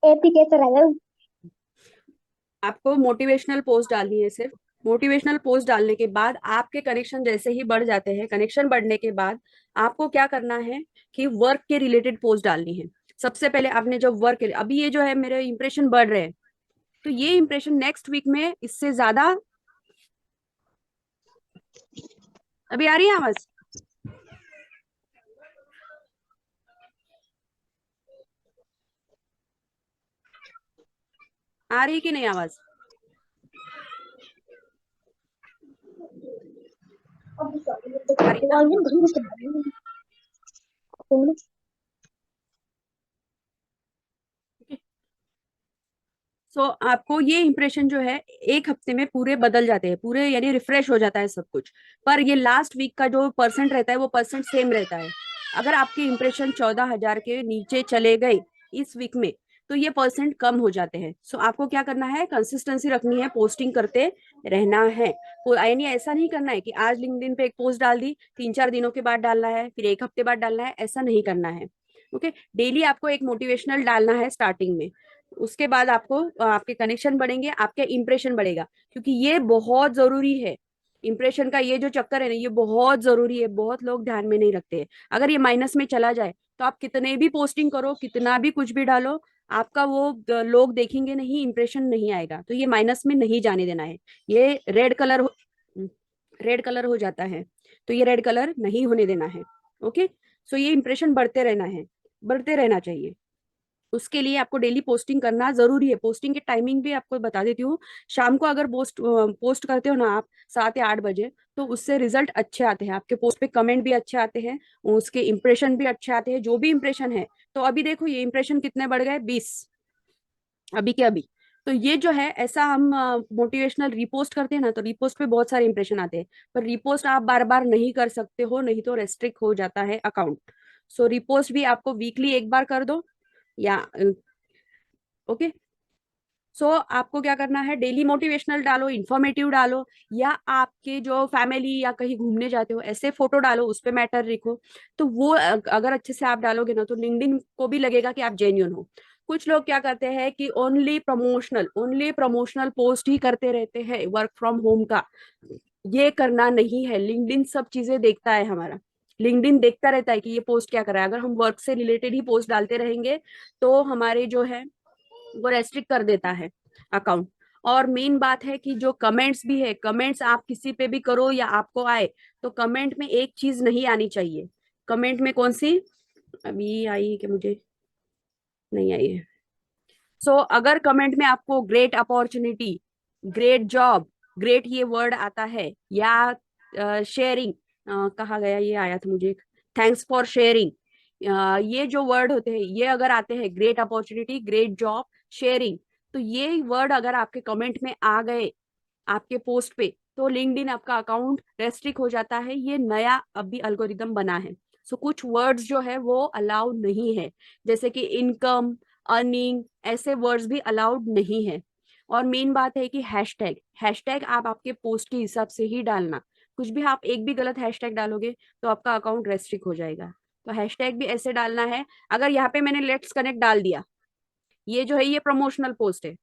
एप्लीकेशन है। आपको मोटिवेशनल पोस्ट डालनी है सिर्फ। मोटिवेशनल पोस्ट डालने के बाद आपके कनेक्शन जैसे ही बढ़ जाते हैं, कनेक्शन बढ़ने के बाद आपको क्या करना है कि वर्क के रिलेटेड पोस्ट डालनी है। सबसे पहले आपने जब वर्क, अभी ये जो है मेरे इंप्रेशन बढ़ रहे हैं, तो ये इंप्रेशन नेक्स्ट वीक में इससे ज्यादा। अभी आ रही है आवाज? आ रही कि नहीं आवाज? आ रही ना? सो आपको ये इंप्रेशन जो है एक हफ्ते में पूरे बदल जाते हैं, पूरे यानी रिफ्रेश हो जाता है सब कुछ। पर ये लास्ट वीक का जो परसेंट रहता है वो परसेंट सेम रहता है। अगर आपके इंप्रेशन 14,000 के नीचे चले गए इस वीक में, तो ये परसेंट कम हो जाते हैं। सो आपको क्या करना है, कंसिस्टेंसी रखनी है, पोस्टिंग करते रहना है। यानी ऐसा नहीं करना है कि आज लिंक्डइन पे एक पोस्ट डाल दी, 3-4 दिनों के बाद डालना है, फिर एक हफ्ते बाद डालना है, ऐसा नहीं करना है। ओके, डेली आपको एक मोटिवेशनल डालना है स्टार्टिंग में। उसके बाद आपको आपके कनेक्शन बढ़ेंगे, आपके इंप्रेशन बढ़ेगा, क्योंकि ये बहुत जरूरी है। इंप्रेशन का ये जो चक्कर है ना, ये बहुत जरूरी है, बहुत लोग ध्यान में नहीं रखते हैं। अगर ये माइनस में चला जाए तो आप कितने भी पोस्टिंग करो, कितना भी कुछ भी डालो, आपका वो लोग देखेंगे नहीं, इंप्रेशन नहीं आएगा। तो ये माइनस में नहीं जाने देना है। ये रेड कलर हो जाता है, तो ये रेड कलर नहीं होने देना है। ओके, सो ये इंप्रेशन बढ़ते रहना है, बढ़ते रहना चाहिए। उसके लिए आपको डेली पोस्टिंग करना जरूरी है। पोस्टिंग की टाइमिंग भी आपको बता देती हूँ। शाम को अगर पोस्ट पोस्ट करते हो ना आप 7 या 8 बजे, तो उससे रिजल्ट अच्छे आते हैं, आपके पोस्ट पे कमेंट भी अच्छे आते हैं, उसके इंप्रेशन भी अच्छे आते हैं, जो भी इंप्रेशन है। तो अभी देखो ये इंप्रेशन कितने बढ़ गए, 20, अभी के अभी। तो ये जो है ऐसा हम मोटिवेशनल रिपोस्ट करते हैं ना, तो रिपोस्ट पे बहुत सारे इंप्रेशन आते हैं। पर रिपोस्ट आप बार बार नहीं कर सकते हो, नहीं तो रेस्ट्रिक्ट हो जाता है अकाउंट। सो रिपोस्ट भी आपको वीकली एक बार कर दो, या ओके। सो आपको क्या करना है, डेली मोटिवेशनल डालो, इंफॉर्मेटिव डालो, या आपके जो फैमिली या कहीं घूमने जाते हो ऐसे फोटो डालो, उस पे मैटर लिखो। तो वो अगर अच्छे से आप डालोगे ना, तो लिंक्डइन को भी लगेगा कि आप जेन्युइन हो। कुछ लोग क्या करते हैं कि ओनली प्रमोशनल पोस्ट ही करते रहते हैं वर्क फ्रॉम होम का। ये करना नहीं है। लिंक्डइन सब चीजें देखता है हमारा, लिंक्डइन देखता रहता है कि ये पोस्ट क्या कर रहा है। अगर हम वर्क से रिलेटेड ही पोस्ट डालते रहेंगे, तो हमारे जो है वो रेस्ट्रिक्ट कर देता है अकाउंट। और मेन बात है कि जो कमेंट्स भी है, कमेंट्स आप किसी पे भी करो या आपको आए, तो कमेंट में एक चीज नहीं आनी चाहिए। कमेंट में कौन सी, अभी आई है कि मुझे नहीं आई है। सो अगर कमेंट में आपको great opportunity, great job, great ये वर्ड आता है, या शेयरिंग, कहा गया ये आया था मुझे, थैंक्स फॉर शेयरिंग, ये जो वर्ड होते हैं, ये अगर आते हैं, great opportunity, great job, sharing, तो ये वर्ड अगर आपके कमेंट में आ गए आपके पोस्ट पे, तो लिंक्डइन आपका अकाउंट रेस्ट्रिक्ट हो जाता है। ये नया अभी अल्गोरिदम बना है। सो कुछ वर्ड्स जो है वो अलाउड नहीं है, जैसे कि इनकम, अर्निंग, ऐसे वर्ड्स भी अलाउड नहीं है। और मेन बात है कि हैशटैग, हैशटैग आप आपके पोस्ट के हिसाब से ही डालना। कुछ भी आप एक भी गलत हैशटैग डालोगे तो आपका अकाउंट रेस्ट्रिक्ट हो जाएगा। तो हैशटैग भी ऐसे डालना है। अगर यहाँ पे मैंने लेट्स कनेक्ट डाल दिया, ये जो है ये प्रमोशनल पोस्ट है,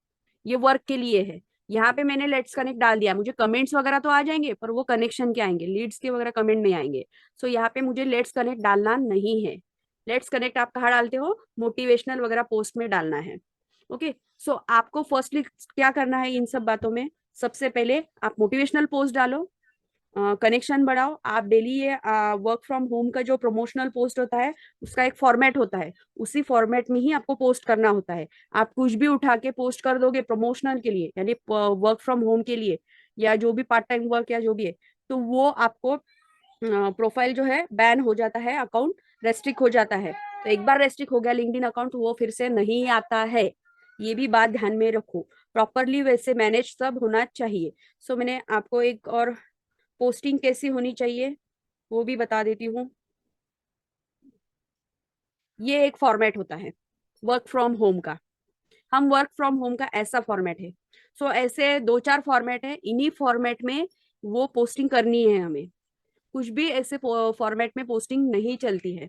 ये वर्क के लिए है, यहाँ पे मैंने लेट्स कनेक्ट डाल दिया, मुझे कमेंट्स वगैरह तो आ जाएंगे, पर वो कनेक्शन के आएंगे, लीड्स के वगैरह कमेंट नहीं आएंगे। सो यहाँ पे मुझे लेट्स कनेक्ट डालना नहीं है। लेट्स कनेक्ट आप कहाँ डालते हो, मोटिवेशनल वगैरह पोस्ट में डालना है। ओके, सो आपको फर्स्टली क्या करना है इन सब बातों में, सबसे पहले आप मोटिवेशनल पोस्ट डालो, कनेक्शन बढ़ाओ। आप डेली ये वर्क फ्रॉम होम का जो प्रमोशनल पोस्ट होता है, उसका एक फॉर्मेट होता है, उसी फॉर्मेट में ही आपको पोस्ट करना होता है। आप कुछ भी उठा के पोस्ट कर दोगे प्रमोशनल के लिए, यानी वर्क फ्रॉम होम के लिए, या जो भी पार्ट टाइम वर्क या जो भी है, तो वो आपको प्रोफाइल जो है बैन हो जाता है, अकाउंट रेस्ट्रिक्ट हो जाता है। तो एक बार रेस्ट्रिक्ट हो गया लिंक्डइन अकाउंट, वो फिर से नहीं आता है। ये भी बात ध्यान में रखो, प्रॉपरली वैसे मैनेज सब होना चाहिए। सो मैंने आपको एक और पोस्टिंग कैसी होनी चाहिए वो भी बता देती हूँ। ये एक फॉर्मेट होता है वर्क फ्रॉम होम का, हम वर्क फ्रॉम होम का ऐसा फॉर्मेट है। सो ऐसे 2-4 फॉर्मेट है, इन्हीं फॉर्मेट में वो पोस्टिंग करनी है हमें। कुछ भी ऐसे फॉर्मेट में पोस्टिंग नहीं चलती है।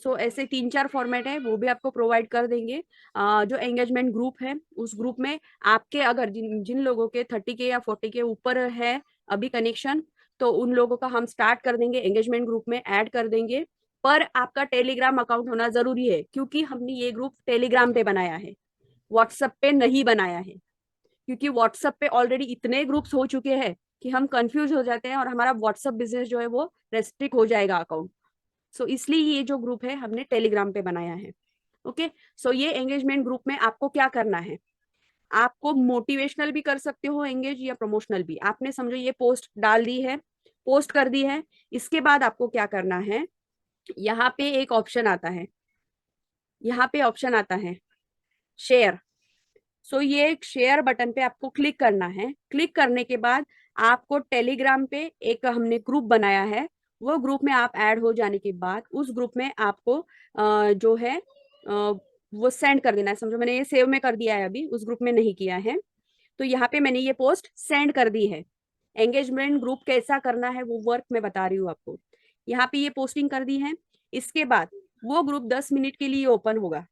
सो ऐसे 3-4 फॉर्मेट है, वो भी आपको प्रोवाइड कर देंगे। जो एंगेजमेंट ग्रुप है, उस ग्रुप में आपके अगर जिन जिन लोगों के 30 के या 40 के ऊपर है अभी कनेक्शन, तो उन लोगों का हम स्टार्ट कर देंगे, एंगेजमेंट ग्रुप में ऐड कर देंगे। पर आपका टेलीग्राम अकाउंट होना जरूरी है, क्योंकि हमने ये ग्रुप टेलीग्राम पे बनाया है, व्हाट्सएप पे नहीं बनाया है। क्योंकि व्हाट्सएप पे ऑलरेडी इतने ग्रुप्स हो चुके हैं कि हम कंफ्यूज हो जाते हैं, और हमारा व्हाट्सएप बिजनेस जो है वो रेस्ट्रिक्ट हो जाएगा अकाउंट। सो इसलिए ये जो ग्रुप है हमने टेलीग्राम पे बनाया है। ओके, सो ये एंगेजमेंट ग्रुप में आपको क्या करना है, आपको मोटिवेशनल भी कर सकते हो एंगेज या प्रमोशनल भी। आपने समझो ये पोस्ट डाल दी है, पोस्ट कर दी है, इसके बाद आपको क्या करना है, यहाँ पे एक ऑप्शन आता है, यहाँ पे ऑप्शन आता है शेयर। सो ये शेयर बटन पे आपको क्लिक करना है। क्लिक करने के बाद आपको टेलीग्राम पे एक हमने ग्रुप बनाया है, वो ग्रुप में आप ऐड हो जाने के बाद उस ग्रुप में आपको जो है वो सेंड कर देना है। समझो मैंने ये सेव में कर दिया है, अभी उस ग्रुप में नहीं किया है, तो यहाँ पे मैंने ये पोस्ट सेंड कर दी है। एंगेजमेंट ग्रुप कैसा करना है वो वर्क मैं बता रही हूँ आपको। यहाँ पे ये पोस्टिंग कर दी है, इसके बाद वो ग्रुप 10 मिनट के लिए ओपन होगा।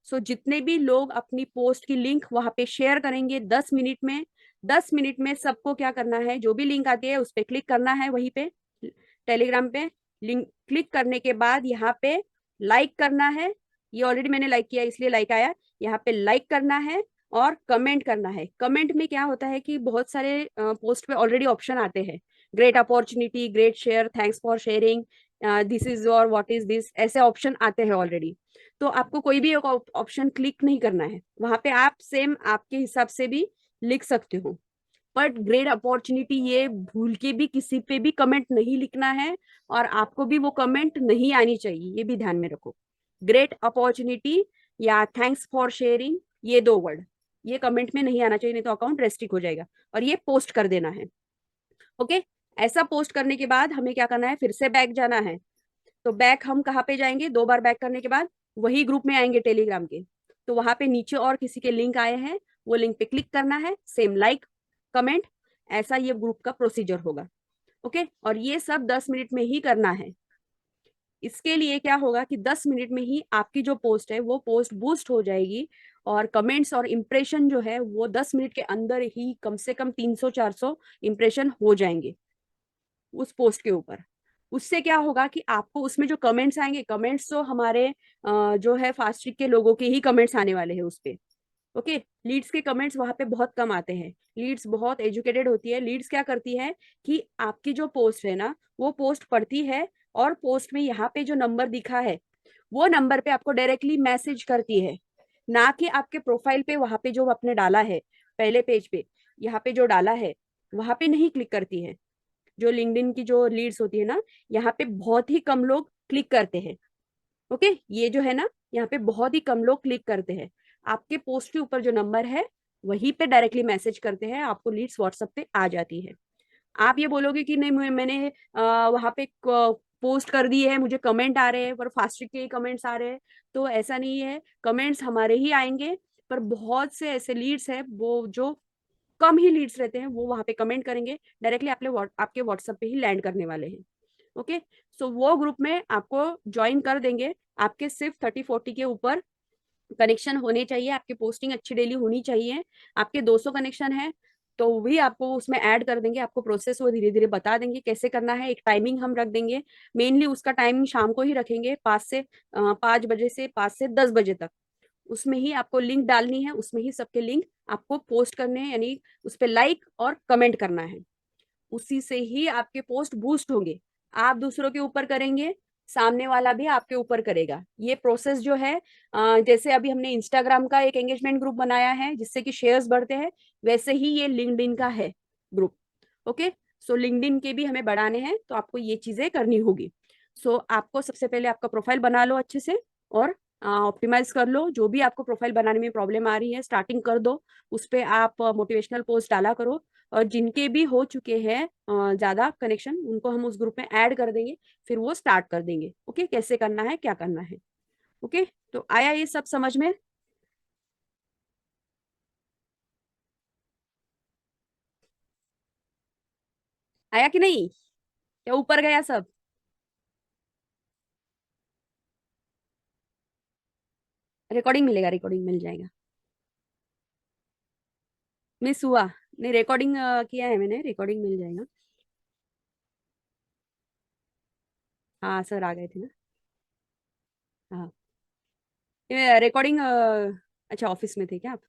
सो जितने भी लोग अपनी पोस्ट की लिंक वहां पे शेयर करेंगे 10 मिनट में, 10 मिनट में सबको क्या करना है, जो भी लिंक आती है उस पर क्लिक करना है, वहीं पे टेलीग्राम पे लिंक क्लिक करने के बाद यहाँ पे लाइक करना है। ये ऑलरेडी मैंने लाइक किया इसलिए लाइक आया। यहाँ पे लाइक करना है और कमेंट करना है। कमेंट में क्या होता है कि बहुत सारे पोस्ट पे ऑलरेडी ऑप्शन आते हैं, great opportunity, great share, thanks for sharing, this is और व्हाट इज दिस, ऐसे ऑप्शन आते हैं ऑलरेडी। तो आपको कोई भी एक ऑप्शन क्लिक नहीं करना है, वहां पे आप सेम आपके हिसाब से भी लिख सकते हो। बट ग्रेट अपॉर्चुनिटी ये भूल के भी किसी पे भी कमेंट नहीं लिखना है, और आपको भी वो कमेंट नहीं आनी चाहिए, ये भी ध्यान में रखो। ग्रेट अपॉर्चुनिटी या थैंक्स फॉर शेयरिंग, ये 2 वर्ड ये कमेंट में नहीं आना चाहिए, नहीं तो अकाउंट रेस्ट्रिक्ट हो जाएगा। और ये पोस्ट कर देना है। ओके, ऐसा पोस्ट करने के बाद हमें क्या करना है, फिर से बैक जाना है। तो बैक हम कहाँ पे जाएंगे, 2 बार बैक करने के बाद वही ग्रुप में आएंगे टेलीग्राम के। तो वहां पे नीचे और किसी के लिंक आए हैं, वो लिंक पे क्लिक करना है, सेम लाइक कमेंट, ऐसा ये ग्रुप का प्रोसीजर होगा। ओके, और ये सब 10 मिनट में ही करना है। इसके लिए क्या होगा कि 10 मिनट में ही आपकी जो पोस्ट है वो पोस्ट बूस्ट हो जाएगी, और कमेंट्स और इम्प्रेशन जो है वो 10 मिनट के अंदर ही कम से कम 300-400 इम्प्रेशन हो जाएंगे उस पोस्ट के ऊपर। उससे क्या होगा कि आपको उसमें जो कमेंट्स आएंगे, कमेंट्स तो हमारे जो है फास्ट ट्रिक के लोगों के ही कमेंट्स आने वाले हैं उस पे। ओके, लीड्स के कमेंट्स वहां पे बहुत कम आते हैं। लीड्स बहुत एजुकेटेड होती है। लीड्स क्या करती है कि आपकी जो पोस्ट है ना, वो पोस्ट पढ़ती है, और पोस्ट में यहाँ पे जो नंबर दिखा है वो नंबर पे आपको डायरेक्टली मैसेज करती है, ना कि आपके प्रोफाइल पे वहां पे जो आपने डाला है पहले पेज पे, यहाँ पे जो डाला है वहां पे नहीं क्लिक करती है। जो लिंक्डइन की जो लीड्स होती है ना, यहाँ पे बहुत ही कम लोग क्लिक करते हैं। ओके, ये जो है ना, यहाँ पे बहुत ही कम लोग क्लिक करते हैं। आपके पोस्ट के ऊपर जो नंबर है वहीं पे डायरेक्टली मैसेज करते हैं, आपको लीड्स व्हाट्सएप पे आ जाती है। आप ये बोलोगे कि नहीं मैंने वहां पे पोस्ट कर दी है, मुझे कमेंट आ रहे हैं पर फास्ट्रिक के ही कमेंट्स आ रहे हैं, तो ऐसा नहीं है। कमेंट्स हमारे ही आएंगे, पर बहुत से ऐसे लीड्स है वो जो कम ही लीड्स रहते हैं, वो वहां पे कमेंट करेंगे, डायरेक्टली आपके व्हाट्सएप पे ही लैंड करने वाले हैं। ओके, सो वो ग्रुप में आपको ज्वाइन कर देंगे। आपके सिर्फ 30-40 के ऊपर कनेक्शन होने चाहिए, आपकी पोस्टिंग अच्छी डेली होनी चाहिए। आपके 200 कनेक्शन है तो भी आपको उसमें ऐड कर देंगे। आपको प्रोसेस वो धीरे धीरे बता देंगे कैसे करना है। एक टाइमिंग हम रख देंगे, मेनली उसका टाइमिंग शाम को ही रखेंगे, 5 बजे से 5 से 10 बजे तक। उसमें ही आपको लिंक डालनी है, उसमें ही सबके लिंक आपको पोस्ट करने हैं, यानी उस पर लाइक और कमेंट करना है। उसी से ही आपके पोस्ट बूस्ट होंगे। आप दूसरों के ऊपर करेंगे, सामने वाला भी आपके ऊपर करेगा। ये प्रोसेस जो है जैसे अभी हमने इंस्टाग्राम का एक एंगेजमेंट ग्रुप बनाया है जिससे कि शेयर्स बढ़ते हैं, वैसे ही ये लिंक्डइन का है ग्रुप। ओके, सो लिंक्डइन के भी हमें बढ़ाने हैं, तो आपको ये चीजें करनी होगी। सो आपको सबसे पहले आपका प्रोफाइल बना लो अच्छे से, और ऑप्टिमाइज कर लो। जो भी आपको प्रोफाइल बनाने में प्रॉब्लम आ रही है स्टार्टिंग कर दो, उस पर आप मोटिवेशनल पोस्ट डाला करो। और जिनके भी हो चुके हैं ज्यादा कनेक्शन, उनको हम उस ग्रुप में ऐड कर देंगे, फिर वो स्टार्ट कर देंगे। ओके, कैसे करना है क्या करना है। ओके, तो आया ये सब समझ में? आया कि नहीं, या ऊपर गया सब? रिकॉर्डिंग मिलेगा, रिकॉर्डिंग मिल जाएगा। मिस हुआ? नहीं, रिकॉर्डिंग किया है मैंने, रिकॉर्डिंग मिल जाएगा। हाँ, सर आ गए थे ना। हाँ, ये रिकॉर्डिंग अच्छा, ऑफिस में थे क्या आप?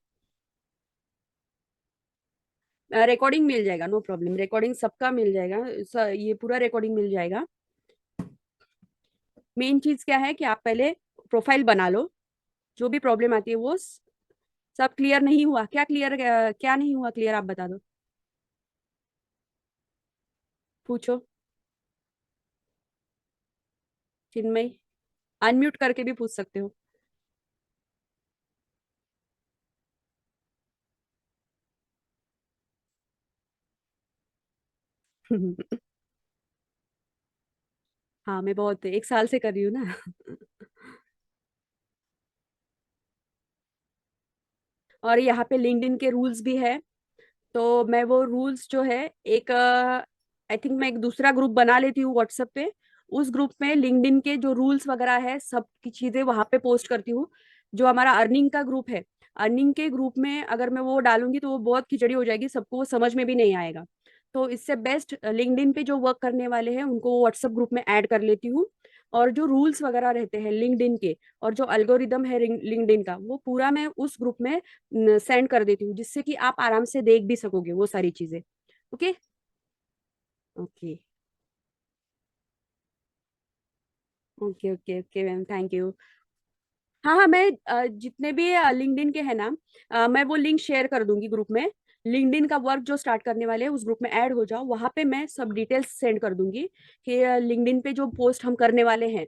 रिकॉर्डिंग मिल जाएगा, नो प्रॉब्लम, रिकॉर्डिंग सबका मिल जाएगा। ये पूरा रिकॉर्डिंग मिल जाएगा। मेन चीज क्या है कि आप पहले प्रोफाइल बना लो, जो भी प्रॉब्लम आती है वो सब क्लियर नहीं हुआ क्या? क्लियर क्या नहीं हुआ क्लियर? आप बता दो, पूछो। चिन्मय, अनम्यूट करके भी पूछ सकते हो। हाँ, मैं बहुत 1 साल से कर रही हूँ ना। और यहाँ पे लिंक्डइन के रूल्स भी है। तो मैं वो रूल्स जो है, एक आई थिंक मैं एक दूसरा ग्रुप बना लेती हूँ व्हाट्सएप पे। उस ग्रुप में लिंक्डइन के जो रूल्स वगैरह है सब की चीजें वहां पे पोस्ट करती हूँ। जो हमारा अर्निंग का ग्रुप है, अर्निंग के ग्रुप में अगर मैं वो डालूंगी तो वो बहुत खिचड़ी हो जाएगी, सबको वो समझ में भी नहीं आएगा। तो इससे बेस्ट लिंक्डइन पे जो वर्क करने वाले हैं उनको व्हाट्सएप ग्रुप में ऐड कर लेती हूँ। और जो रूल्स वगैरह रहते हैं लिंक्डइन के, और जो अल्गोरिदम है लिंक्डइन का, वो पूरा मैं उस ग्रुप में सेंड कर देती हूँ, जिससे कि आप आराम से देख भी सकोगे वो सारी चीजें। Okay. Okay okay okay okay ma'am, thank you. हाँ हाँ, मैं जितने भी लिंक्डइन के हैं ना, मैं वो लिंक शेयर कर दूंगी ग्रुप में। लिंक्डइन का वर्क जो स्टार्ट करने वाले हैं उस ग्रुप में ऐड हो जाओ, वहां पे मैं सब डिटेल्स सेंड कर दूंगी कि लिंक्डइन पे जो पोस्ट हम करने वाले हैं,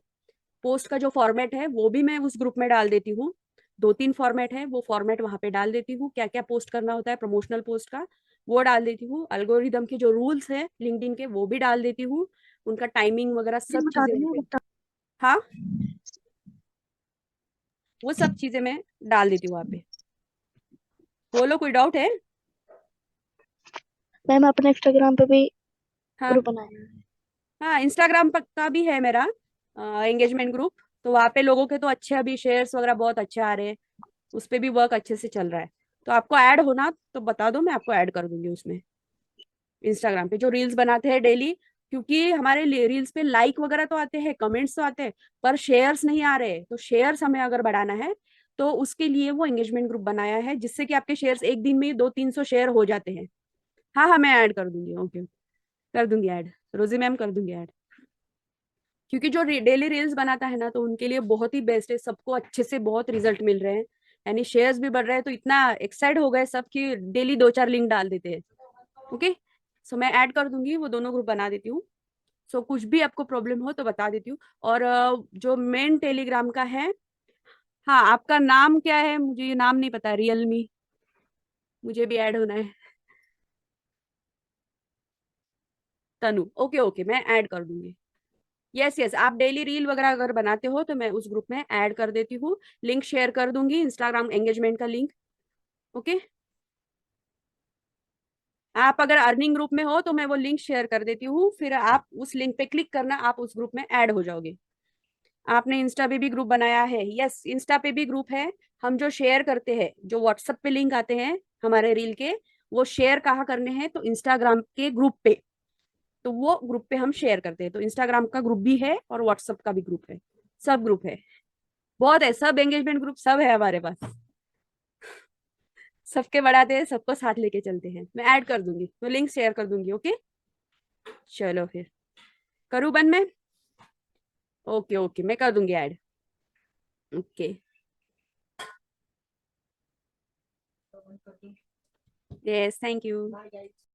पोस्ट का जो फॉर्मेट है वो भी मैं उस ग्रुप में डाल देती हूँ। 2-3 फॉर्मेट है, वो फॉर्मेट वहां पे डाल देती हूँ, क्या क्या पोस्ट करना होता है प्रमोशनल पोस्ट का, वो डाल देती हूँ। अल्गोरिदम के जो रूल्स है लिंक्डइन के वो भी डाल देती हूँ, उनका टाइमिंग वगैरह सब बता चीजें वहाँ देना पे। बता। हाँ, वो सब चीजें मैं डाल देती हूँ वहाँ पे। बोलो, कोई डाउट है? मैम अपने इंस्टाग्राम पे भी हाँ ग्रुप बनाया है। हाँ, इंस्टाग्राम पर का भी है मेरा एंगेजमेंट ग्रुप। तो वहाँ पे लोगों के तो अच्छे अभी शेयर्स वगैरह बहुत अच्छे आ रहे हैं, उस पे भी वर्क अच्छे से चल रहा है। तो आपको ऐड होना तो बता दो, मैं आपको ऐड कर दूंगी उसमें। इंस्टाग्राम पे जो रील्स बनाते हैं डेली, क्योंकि हमारे रील्स पे लाइक वगैरह तो आते हैं, कमेंट्स तो आते हैं, पर शेयर्स नहीं आ रहे। तो शेयर्स हमें अगर बढ़ाना है तो उसके लिए वो एंगेजमेंट ग्रुप बनाया है, जिससे कि आपके शेयर्स एक दिन में ही 200-300 शेयर हो जाते हैं। हाँ हाँ, मैं ऐड कर दूंगी। ओके, कर दूंगी ऐड, रोजी मैम कर दूंगी ऐड। क्योंकि जो डेली रील्स बनाता है ना, तो उनके लिए बहुत ही बेस्ट है, सबको अच्छे से बहुत रिजल्ट मिल रहे हैं, यानी शेयर्स भी बढ़ रहे हैं। तो इतना एक्साइट हो गए सब कि डेली 2-4 लिंक डाल देते हैं। ओके, सो मैं ऐड कर दूंगी, वो दोनों ग्रुप बना देती हूँ। सो कुछ भी आपको प्रॉब्लम हो तो बता देती हूँ। और जो मेन टेलीग्राम का है, हाँ, आपका नाम क्या है? मुझे ये नाम नहीं पता, रियलमी, मुझे भी ऐड होना है। तनु, ओके ओके, मैं ऐड कर दूंगी। यस यस, आप डेली रील वगैरह अगर बनाते हो तो मैं उस ग्रुप में ऐड कर देती हूँ। लिंक शेयर कर दूंगी, इंस्टाग्राम एंगेजमेंट का लिंक। ओके। आप अगर अर्निंग ग्रुप में हो तो मैं वो लिंक शेयर कर देती हूँ, फिर आप उस लिंक पे क्लिक करना, आप उस ग्रुप में ऐड हो जाओगे। आपने इंस्टा पे भी ग्रुप बनाया है? यस, इंस्टा पे भी ग्रुप है। हम जो शेयर करते हैं, जो व्हाट्सएप पे लिंक आते हैं हमारे रील के, वो शेयर कहाँ करने हैं? तो इंस्टाग्राम के ग्रुप पे। तो वो ग्रुप पे हम शेयर करते हैं। तो इंस्टाग्राम का ग्रुप भी है और व्हाट्सएप का भी ग्रुप है, सब ग्रुप है। बहुत है, सब एंगेजमेंट ग्रुप सब है हमारे पास। सबके बढ़ाते हैं, सबको साथ लेके चलते हैं। मैं ऐड कर दूंगी, मैं लिंक शेयर कर दूंगी। ओके, चलो फिर करूँ बंद मैं? ओके ओके, मैं कर दूंगी add. Okay, yes, thank you.